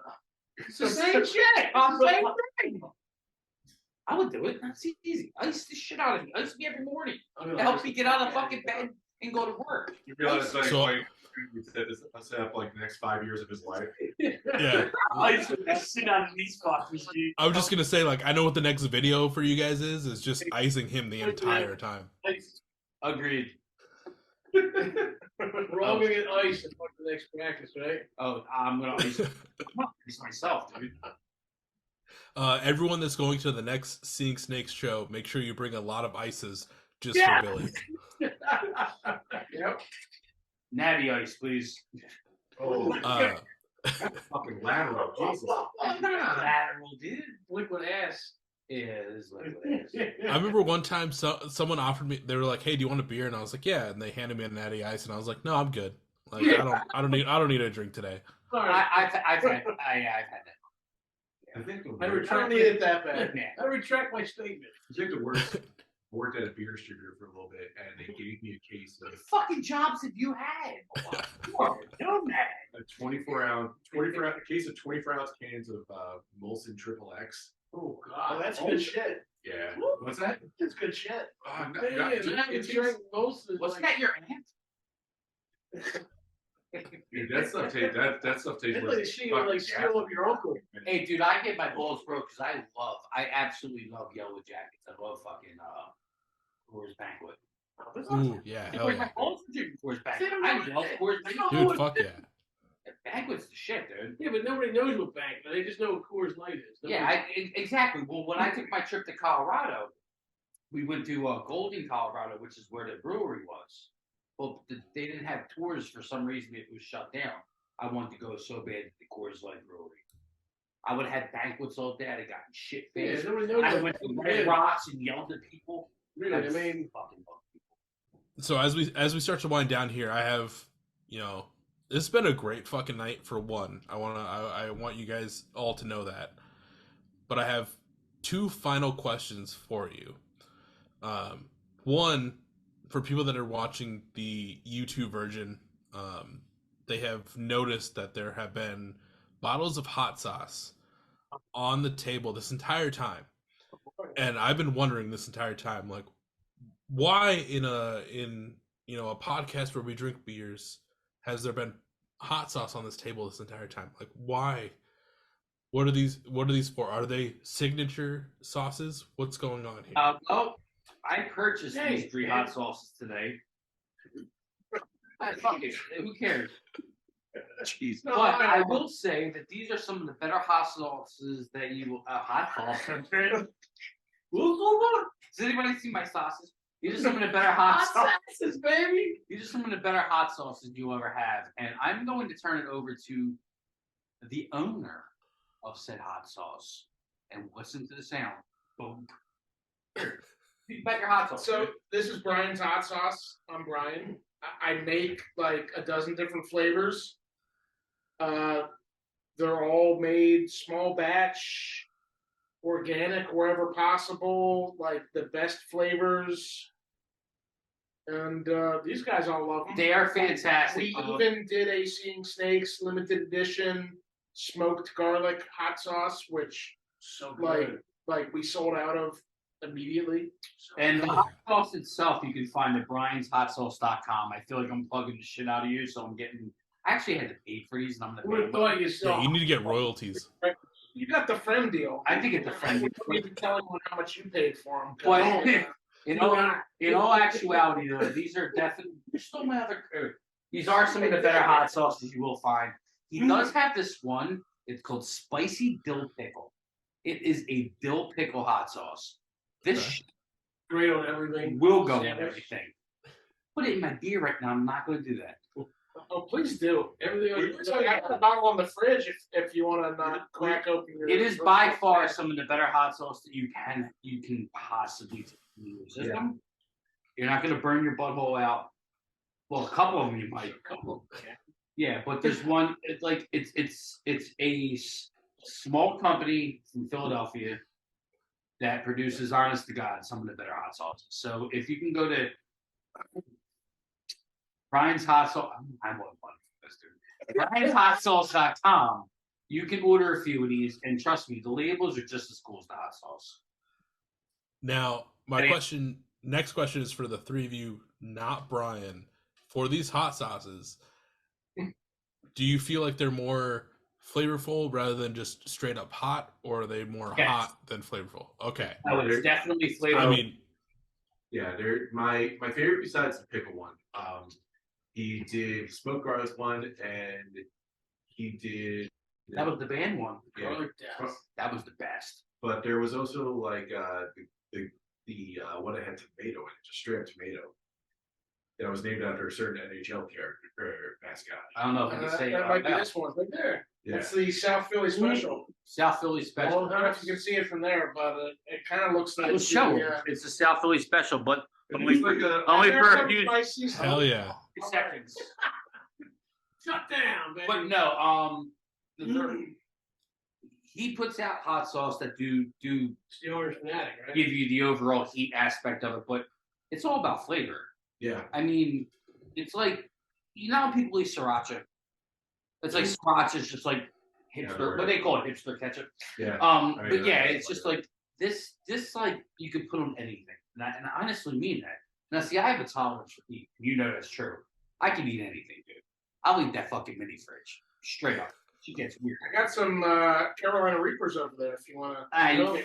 It's the same shit. Same thing. I would do it. That's easy. Ice the shit out of me. Ice me every morning to help me get out of fucking bed and go to work. You realize like, So- like we set up like the next 5 years of his life. Yeah. Ice the shit out of these fuckers, dude. I was just gonna say, like, I know what the next video for you guys is just icing him the entire time. Agreed. We're all gonna get ice and fuck the next practice, right? Oh, I'm gonna ice myself, dude. Everyone that's going to the next Seeing Snakes show, make sure you bring a lot of ices just Yeah. for Billy. Yep. Natty ice, please. Oh, Uh, fucking lateral. Jesus. I'm not lateral, dude. Liquid ass. Yeah, this is liquid ass. I remember one time someone offered me. They were like, "Hey, do you want a beer?" And I was like, "Yeah." And they handed me a natty ice, and I was like, "No, I'm good. Like, I don't need a drink today." Sorry. I've had that. I think the I worst, I don't need it that bad. I retract my statement. I think the worst. Worked at a beer distributor for a little bit, and they gave me a case What of fucking jobs have you had? Done that. a 24 ounce case of 24-ounce cans of Molson Triple X. Oh Oh, God, that's good shit. Yeah. What's that? That's good shit. Wasn't that your aunt? Dude, that stuff tastes. That stuff tastes It's like she would like steal up your uncle. Hey, dude, I get my balls broke because I absolutely love Yellow Jackets. I love fucking Coors Banquet. Ooh, yeah, hell My yeah, balls are drinking Coors Banquet. I love Coors Banquet. dude, fuck yeah. Banquet's the shit, dude. Yeah, but nobody knows what bank. They just know what Coors Light is. Yeah, exactly. Well, when I took my trip to Colorado, we went to Golden, Colorado, which is where the brewery was. Well, they didn't have tours for some reason. It was shut down. I wanted to go so bad to the Coors Light Brewery. I would have had banquets all day. I got shit Yeah, faced. nobody knows. I what went to bank Red is. Rocks and yelled at people. Really, I mean, fucking love people. So as we start to wind down here, I have, it's been a great fucking night for one. I want you guys all to know that. But I have two final questions for you. One, for people that are watching the YouTube version, they have noticed that there have been bottles of hot sauce on the table this entire time. And I've been wondering this entire time, like, why in a podcast where we drink beers has there been hot sauce on this table this entire time? Like, why? What are these for? Are they signature sauces? What's going on here? Well, I purchased these 3 hot sauces today. Fuck it. Who cares? Jeez. But I will say that these are some of the better hot sauces that you hot sauce. Does anybody see my sauces? These are some of the better hot sauce. sauces, baby. These are some of the better hot sauces you'll ever have. And I'm going to turn it over to the owner of said hot sauce. And listen to the sound. Boom. You bet your hot sauce. So this is Brian's hot sauce. I'm Brian. I make like a dozen different flavors. They're all made small batch, organic wherever possible, like the best flavors. And these guys all love them. They are fantastic. We even did a Seeing Snakes limited edition smoked garlic hot sauce, which So good. like we sold out of immediately. And the hot sauce itself, you can find at brianshotsauce.com. I feel like I'm plugging the shit out of you, so I'm getting. I actually had to pay for these, and I'm Who would gonna have pay. thought you Yeah, saw? you need to get royalties. You got the friend deal. I think it's a friend. You don't need to tell anyone how much you paid for them. But in all actuality, though, these are definitely. There's still my other. These are some of the better hot sauces you will find. He does have this one. It's called spicy dill pickle. It is a dill pickle hot sauce. This Okay. shit Great on everything. will go with Sandwich. everything. Put it in my beer right now. I'm not going to do that. Oh, please do. Everything on I got a bottle on the fridge if you want to not crack open your. It is by far some of the better hot sauce that you can possibly take in your system. You're not going to burn your butthole out. Well, a couple of them you might. Yeah, but there's one. It's like it's a small company from Philadelphia that produces, honest to God, some of the better hot sauces. So if you can go to Brian's Hot Sauce, I want money for this dude. Brian'sHotSauce.com. You can order a few of these, and trust me, the labels are just as cool as the hot sauce. Now, next question is for the three of you, not Brian. For these hot sauces, do you feel like they're more flavorful rather than just straight up hot, or are they more Yes. hot than flavorful? Okay. Oh, it's definitely flavorful. I mean, Yeah, they're my favorite besides the pickle one. He did smoked garlic one, and he did. that was the band one. Yeah. That was the best. But there was also like the one that had tomato in it, just straight up tomato. That was named after a certain NHL character or mascot. I don't know if I can say that it might out be loud. this one right there. Yeah. That's the South Philly special. South Philly I special. don't know if you can see it from there, but it kind of looks like. It'll show. Yeah. It's the South Philly special, but It's like a, only There for a comes few my season. hell yeah. seconds. Shut down, baby. But no, he puts out hot sauce that do Steelers fanatic, right? give you the overall heat aspect of it, but it's all about flavor. yeah. I mean, it's like how people eat sriracha. It's like sriracha is just like hipster. What they call it, hipster ketchup. Yeah. But yeah, it's just like this like you could put on anything, and I honestly mean that. Now, see, I have a tolerance for heat. You know that's true. I can eat anything, dude. I'll eat that fucking mini fridge straight up. She gets weird. I got some Carolina Reapers over there if you want to.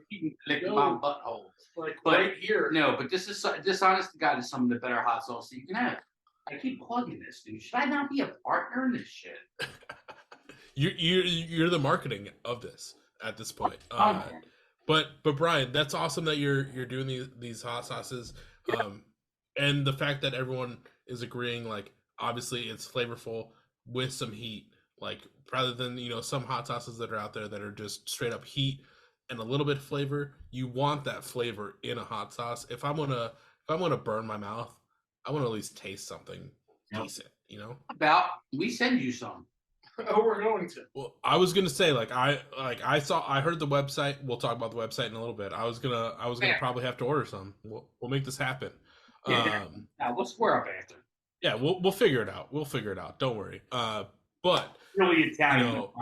You can lick my butthole. Like But- right here. No, but this honest to God is some of the better hot sauce that you can have. I keep plugging this, dude. Should I not be a partner in this shit? You're the marketing of this at this point. Oh, But Brian, that's awesome that you're doing these hot sauces, and the fact that everyone is agreeing, like obviously it's flavorful with some heat, like rather than some hot sauces that are out there that are just straight up heat and a little bit of flavor. You want that flavor in a hot sauce. If I'm gonna burn my mouth, I want to at least taste something decent. About we send you some. Oh, we're going to. Well, I was gonna say I heard the website. We'll talk about the website in a little bit. I was gonna Fair. probably have to order some. We'll make this happen. Yeah. Now we'll square up after. Yeah, we'll figure it out. We'll figure it out. Don't worry. But Really Italian. No.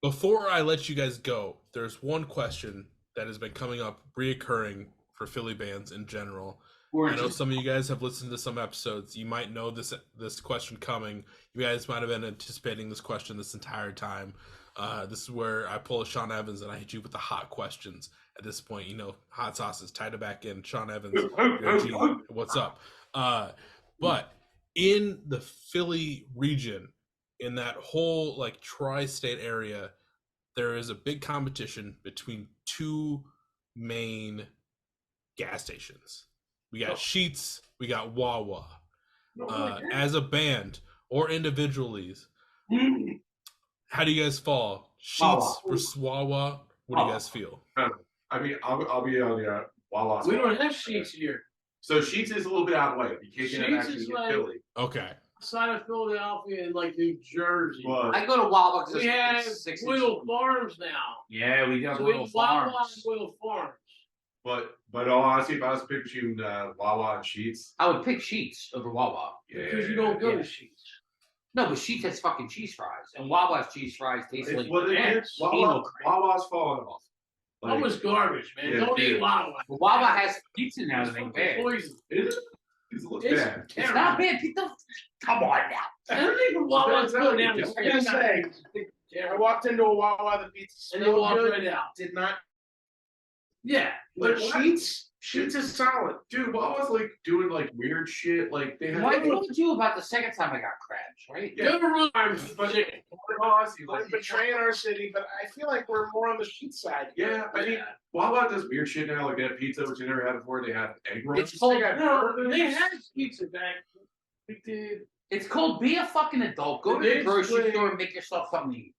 before I let you guys go, there's one question that has been coming up, reoccurring for Philly bands in general. I know some of you guys have listened to some episodes. You might know this question coming. You guys might have been anticipating this question this entire time. This is where I pull a Sean Evans and I hit you with the hot questions. At this point, hot sauces, tied it back in. Sean Evans, your G, what's up? But in the Philly region, in that whole like tri-state area, there is a big competition between two main gas stations. we got Sheets, we got Wawa. No, really, As a band or individually, how do you guys fall? Sheets Wawa. versus Wawa. What do you guys feel? I mean, I'll be on the Wawa. We don't have Sheets here. So Sheets is a little bit out of the way. You can't get Sheets actually is get like- Philly. Okay. Outside of Philadelphia and like New Jersey. But I go to Wawa because We have it's 6 Willow Farms now. Yeah, we got So we little have Wawa and farms. Willow Farms. but all honesty, if I was picking between Wawa and Sheets, I would pick Sheets over Wawa. Because you don't go Yeah. to Sheets. No, but Sheets has fucking cheese fries, and Wawa's cheese fries taste It's like what it is. ants. Wawa's falling off. That was garbage, man. Yeah, Don't dude. eat Wawa. But Wawa has pizza now It's that ain't fucking bad. poison. It looks It's bad. It's not bad. Pizza. Come on now. I don't think Wawa's That's good now. not- It's I gotta say, I walked into a Wawa, the pizza And they walk smelled right good. out. Did not, Yeah. but But Sheets is solid. Dude, Wawa's like doing like weird shit. Like they have. What I told you about the second time I got crabs, right? you ever realize, but Honestly, We're like, betraying our city, but I feel like we're more on the Sheets side. yeah, I mean, Wawa does weird shit now. Like they have pizza, which you never had before. They have egg rolls. It's called. no, they had pizza back. We did. It's called be a fucking adult. Go to the It's grocery like- store and make yourself something to eat.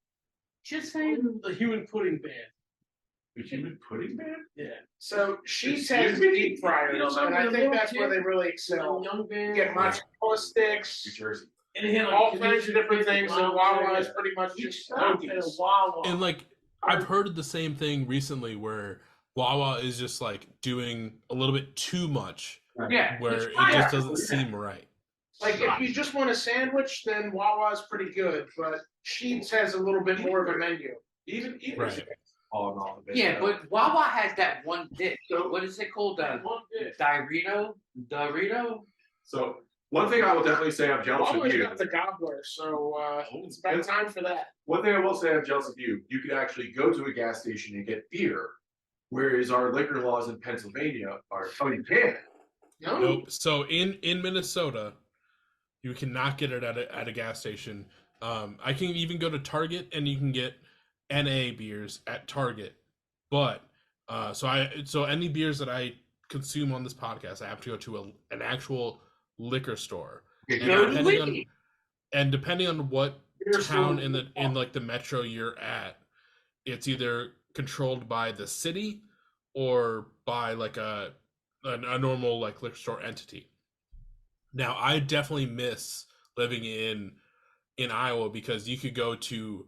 Just saying. The human pudding band. The human pudding man. Yeah. So Sheets has deep fryers, and I think that's where they really excel. Young band. You get mozzarella sticks, New Jersey. And they had like all kinds of different Canadian things, and Wawa is pizza. pretty much We just stopped at a hoagies. Wawa. And like I've heard the same thing recently where Wawa is just like doing a little bit too much Yeah. where it fire. just doesn't seem right. Like if you just want a sandwich, then Wawa's pretty good, but Sheets has a little bit more of a menu. Even Right. all in all. Yeah, but Wawa has that one dish. What is it called? One dish. Dorito? So one thing I will definitely say I'm jealous of Wawa's you. got the gobbler, so it's about time for that. One thing I will say I'm jealous of you. You could actually go to a gas station and get beer, whereas our liquor laws in Pennsylvania are. Oh, you can't. No, Nope. So in Minnesota, you cannot get it at a gas station. I can even go to Target and you can get NA beers at Target, but so any beers that I consume on this podcast, I have to go to an actual liquor store. And depending on what town in like the metro you're at, it's either controlled by the city or by like a normal like liquor store entity. Now I definitely miss living in Iowa because you could go to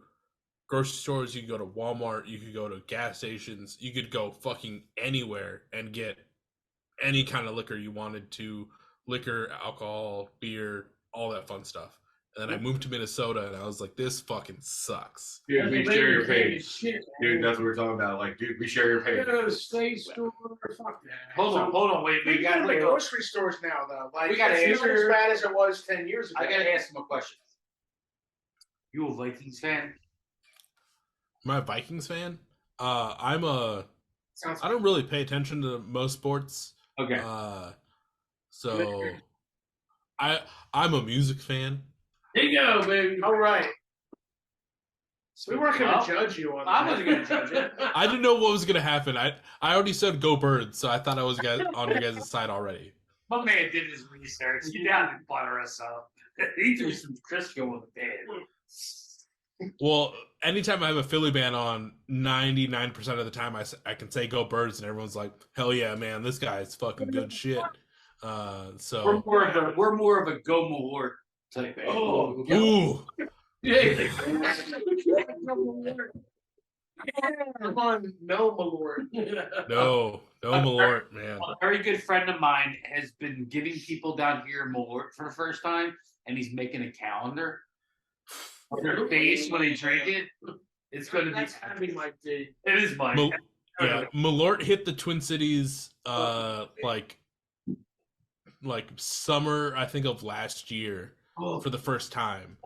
grocery stores, you could go to Walmart, you could go to gas stations, you could go fucking anywhere and get any kind of liquor you wanted to, liquor, alcohol, beer, all that fun stuff. And then I moved to Minnesota and I was like, this fucking sucks. Dude, we share your page. Shit, Dude, that's what we're talking about. Like, dude, we share your man. page. Go to the state store. Fuck that. Hold on, wait. we We go to got the to grocery stores now, though. Like We gotta it's not as answer- bad as it was 10 years ago. I gotta ask him a question. You a Vikings fan? Am I a Vikings fan? I Sounds don't really pay attention to most sports. Okay. So I'm a music fan. Here you go, baby. all right. So we weren't going to Well, judge you on that. I wasn't gonna judge it. I didn't know what was gonna happen. I already said go Birds, so I thought I was on your guys' side already. My man did his research. He down to butter us up. He threw some Crisco in the bed. Well, anytime I have a Philly band on, 99% of the time I can say go Birds, and everyone's like, hell yeah, man, this guy's fucking good shit. So We're more of a go Malort type band. Oh, ooh, yeah. Come on, no, my lord. no Malort, man. A very good friend of mine has been giving people down here Malort for the first time, and he's making a calendar of their face when they drink it. It's going to be. That's gotta be my day. It is mine. Mal- yeah, Malort hit the Twin Cities like summer, I think, of last year for the first time.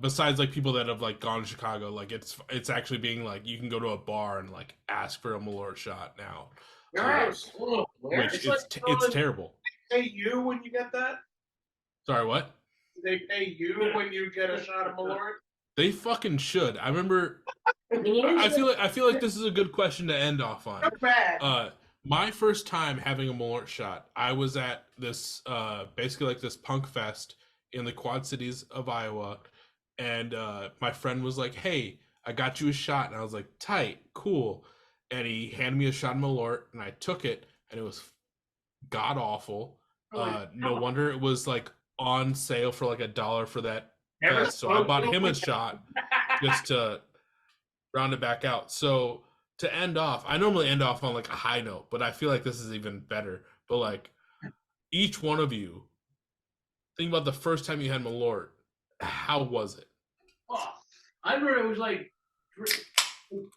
Besides like people that have like gone to Chicago, like it's actually being like you can go to a bar and like ask for a Malort shot now, Gross. which It's it's like it's terrible. Pay you when you get that? Sorry, what? Do they pay you when you get a shot of Malort? They fucking should. I remember. I feel like this is a good question to end off on. Not bad. My first time having a Malort shot, I was at this basically like this punk fest in the Quad Cities of Iowa, and my friend was like, "Hey, I got you a shot," and I was like, "Tight, cool," and he handed me a shot of Malort, and I took it, and it was god awful. No wonder it was like on sale for like $1 for that Never fest. So I bought him a shot just to round it back out. So to end off, I normally end off on like a high note, but I feel like this is even better. But like each one of you, think about the first time you had Malort. How was it? Oh, I remember it was like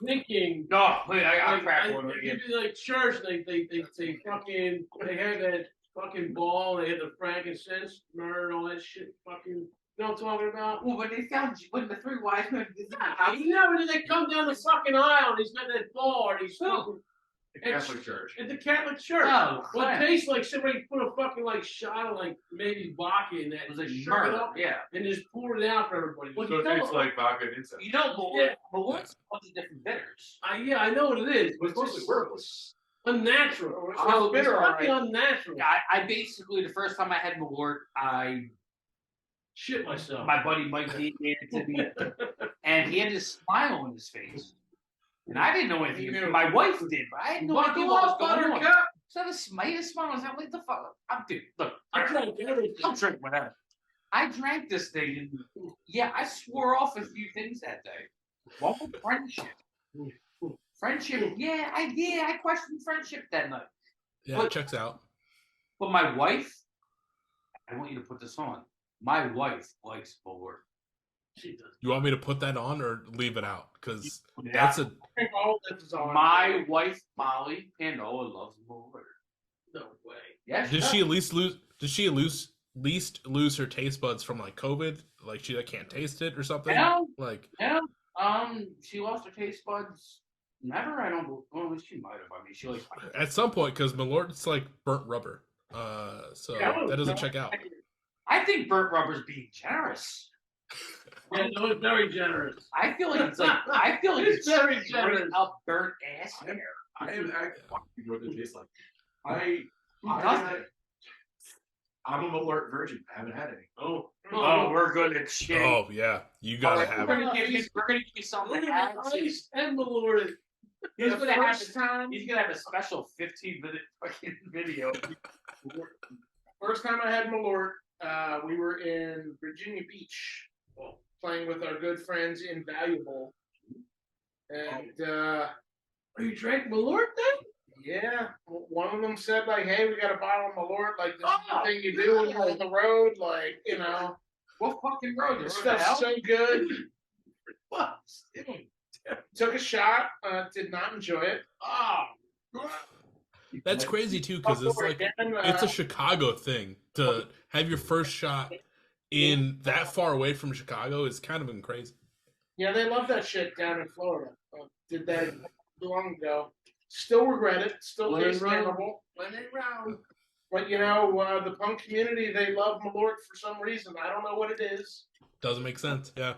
drinking. No, wait, I cracked one You again. do like church, they fucking they had that fucking ball, they had the frankincense, myrrh, and all that shit. Fucking, you know what I'm talking about? Well, when the three wise men, You know, when they come down the fucking aisle, and he's got that ball, and he's fucking The Catholic Church. at the Catholic Church. Oh, Well, it crap. tastes like somebody put a fucking like shot of like maybe vodka in that, It was like shut it murder, up, yeah. and just poured it out for everybody. Well, So it tastes like vodka and incense. You know, Malort's a bunch of different bitters. Yeah, I know what it is, but It's mostly worthless. unnatural. Oh, It's bitter, fucking alright. unnatural. I basically, the first time I had Malort, Shit myself. my buddy Mike D gave it to me, and he had this smile on his face. And I didn't know anything. My wife did, but I had no idea what was going on. So the smile, I was like, what the fuck? Look, I drank everything. I'll drink whatever. I drank this thing, and yeah, I swore off a few things that day. One was friendship. Friendship, I questioned friendship that night. Yeah, it checks out. But my wife, I want you to put this on. My wife likes Malort. She does. You want me to put that on or leave it out? Because Yeah. that's a I think all this is on. My wife, Molly Pandoa, loves Malort. No way. Yes. Did she at least lose? Did she at least lose her taste buds from like COVID? Like she like can't taste it or something? No. Like Yeah. She lost her taste buds. Never. I don't. Well, she might have. I mean, she like. at some point, because Malort's like burnt rubber. So that doesn't check out. I think burnt rubber's being generous. Yeah, no, it's very generous. I feel like it's like. I feel like It's very straight generous. up burnt ass hair. I am actually what it tastes like. Who doesn't? I'm a Malort virgin. I haven't had any. Oh, We're good at shit. Oh yeah, you gotta have We're it. gonna give you something to add. Ice and Malort. He's The gonna have first time- He's gonna have a special 15-minute fucking video. First time I had Malort, we were in Virginia Beach, playing with our good friends Invaluable, and You drank Malort then? yeah, one of them said like, "Hey, we got a bottle of Malort. Like this is Oh, the thing you do when you're on the road, like you know, What fucking road? this This stuff stuff's so good." What? Took a shot, did not enjoy it. That's crazy too, because it's like it's a Chicago thing to have your first shot in that far away from Chicago is kind of been crazy. Yeah, they love that shit down in Florida. Did that too long ago. Still regret it. Still Let it tastes run. terrible. When they round. But you know, the punk community, they love Malort for some reason. I don't know what it is. Doesn't make sense. Yeah.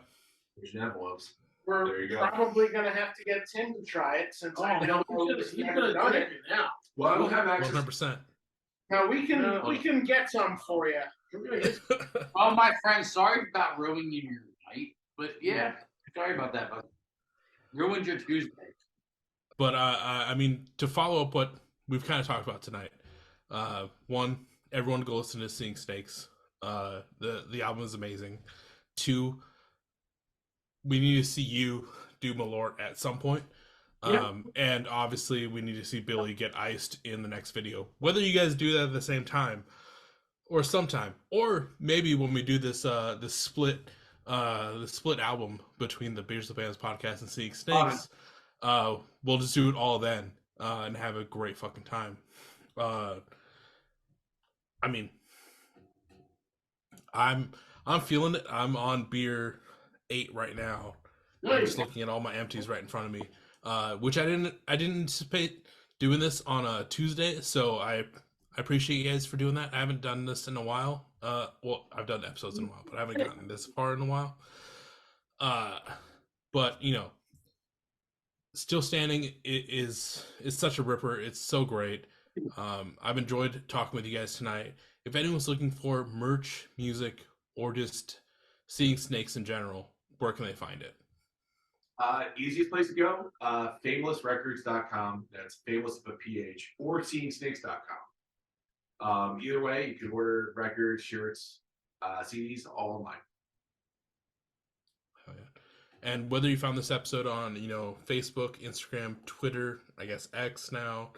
There's your envelopes. We're There you go. probably gonna have to get Tim to try it since I don't know He's he's gonna never done drink it. it now. Well, I don't have One access. hundred percent. Now we can get some for you. Well, my friend, sorry about ruining your night, but yeah, sorry about that, but ruined your Tuesday. But I mean, to follow up what we've kind of talked about tonight, one, everyone go listen to Seeing Snakes. The album is amazing. Two, we need to see you do Malort at some point. And obviously we need to see Billy get iced in the next video. Whether you guys do that at the same time or sometime, or maybe when we do this the split album between the Beers the Bands podcast and Seeing Snakes, we'll just do it all then and have a great fucking time. I mean, I'm feeling it. I'm on beer 8 right now. I'm just looking at all my empties right in front of me, which I didn't anticipate doing this on a Tuesday. So I appreciate you guys for doing that. I haven't done this in a while. Well, I've done episodes in a while, but I haven't gotten this far in a while. But you know, Still Standing is such a ripper. It's so great. I've enjoyed talking with you guys tonight. If anyone's looking for merch, music, or just seeing snakes in general, where can they find it? Easiest place to go, famelessrecords.com. That's fameless with a PH, or seeing snakes.com. Either way, you can order records, shirts, CDs, all online. Oh, yeah. And whether you found this episode on, Facebook, Instagram, Twitter, I guess X now,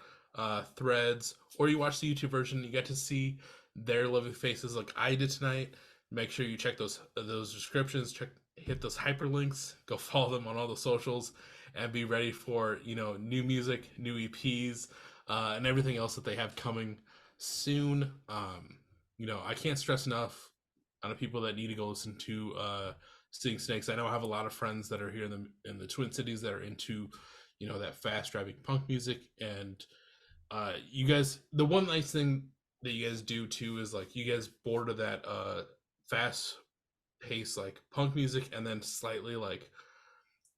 Threads, or you watch the YouTube version, you get to see their lovely faces like I did tonight. Make sure you check those descriptions, hit those hyperlinks, go follow them on all the socials, and be ready for, new music, new EPs, and everything else that they have coming soon. I can't stress enough on the people that need to go listen to Seeing Snakes. I know I have a lot of friends that are here in the Twin Cities that are into, that fast driving punk music. And you guys, the one nice thing that you guys do too is like you guys border that fast pace like punk music, and then slightly like,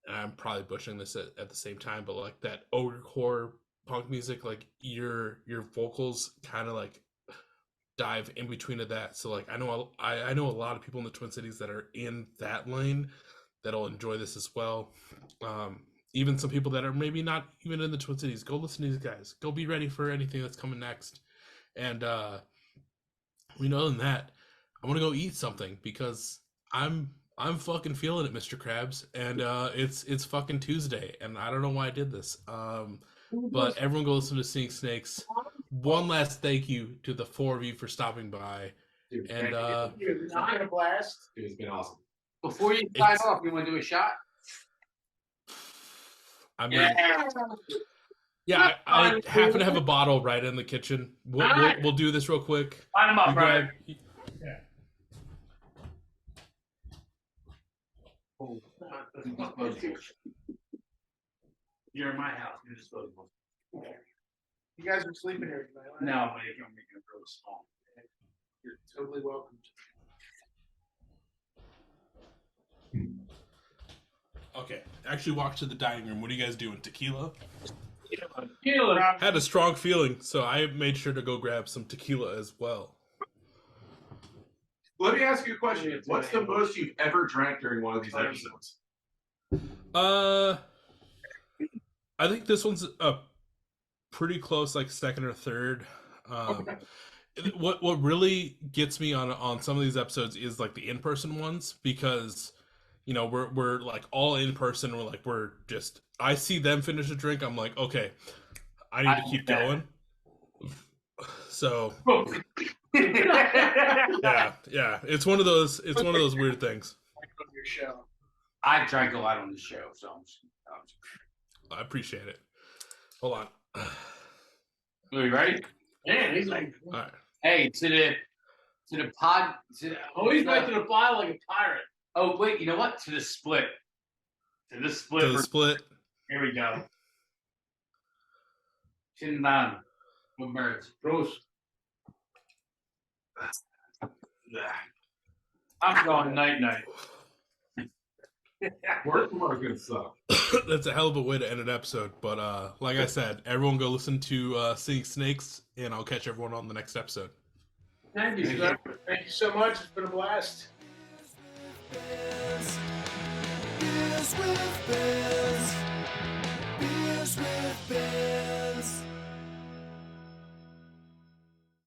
and I'm probably butchering this at the same time, but like that ogrecore punk music, like your vocals kind of like dive in between of that. So like I know a lot of people in the Twin Cities that are in that lane that'll enjoy this as well. Even some people that are maybe not even in the Twin Cities, go listen to these guys. Go be ready for anything that's coming next. And other than that, I want to go eat something because I'm fucking feeling it, Mr. Krabs, and it's fucking Tuesday, and I don't know why I did this. But everyone go listen to Seeing Snakes. One last thank you to the four of you for stopping by. Dude, and It's been a blast. it's been awesome. Before you sign off, you want to do a shot? I mean, yeah, I happen to have a bottle right in the kitchen. We'll do this real quick. Line them up, You brother. You're in my house. You're disposable. You guys are sleeping here tonight. right? No, but you can make it really small. You're totally welcome. Okay, actually walk to the dining room. What are you guys doing? Tequila? Tequila. Had a strong feeling, so I made sure to go grab some tequila as well. Let me ask you a question. What's the most you've ever drank during one of these episodes? I think this one's a pretty close, like second or third. What really gets me on some of these episodes is like the in-person ones, because we're like all in person. We're just, I see them finish a drink, I'm like, okay, I need to keep going. So yeah, it's one of those weird things. Your show. I drank a lot on the show, so I appreciate it. Hold on. Are you ready? Man, he's like, All right. Hey, to the pod. he's right to the file like a pirate. Oh wait, you know what? To the split. To the split. To the split. Here we go. Chin down. With birds. Gross. I'm going night. Work tomorrow's gonna suck. That's a hell of a way to end an episode. But like I said, everyone go listen to Seeing Snakes, and I'll catch everyone on the next episode. Thank you, sir. Thank you so much. It's been a blast. Yes, with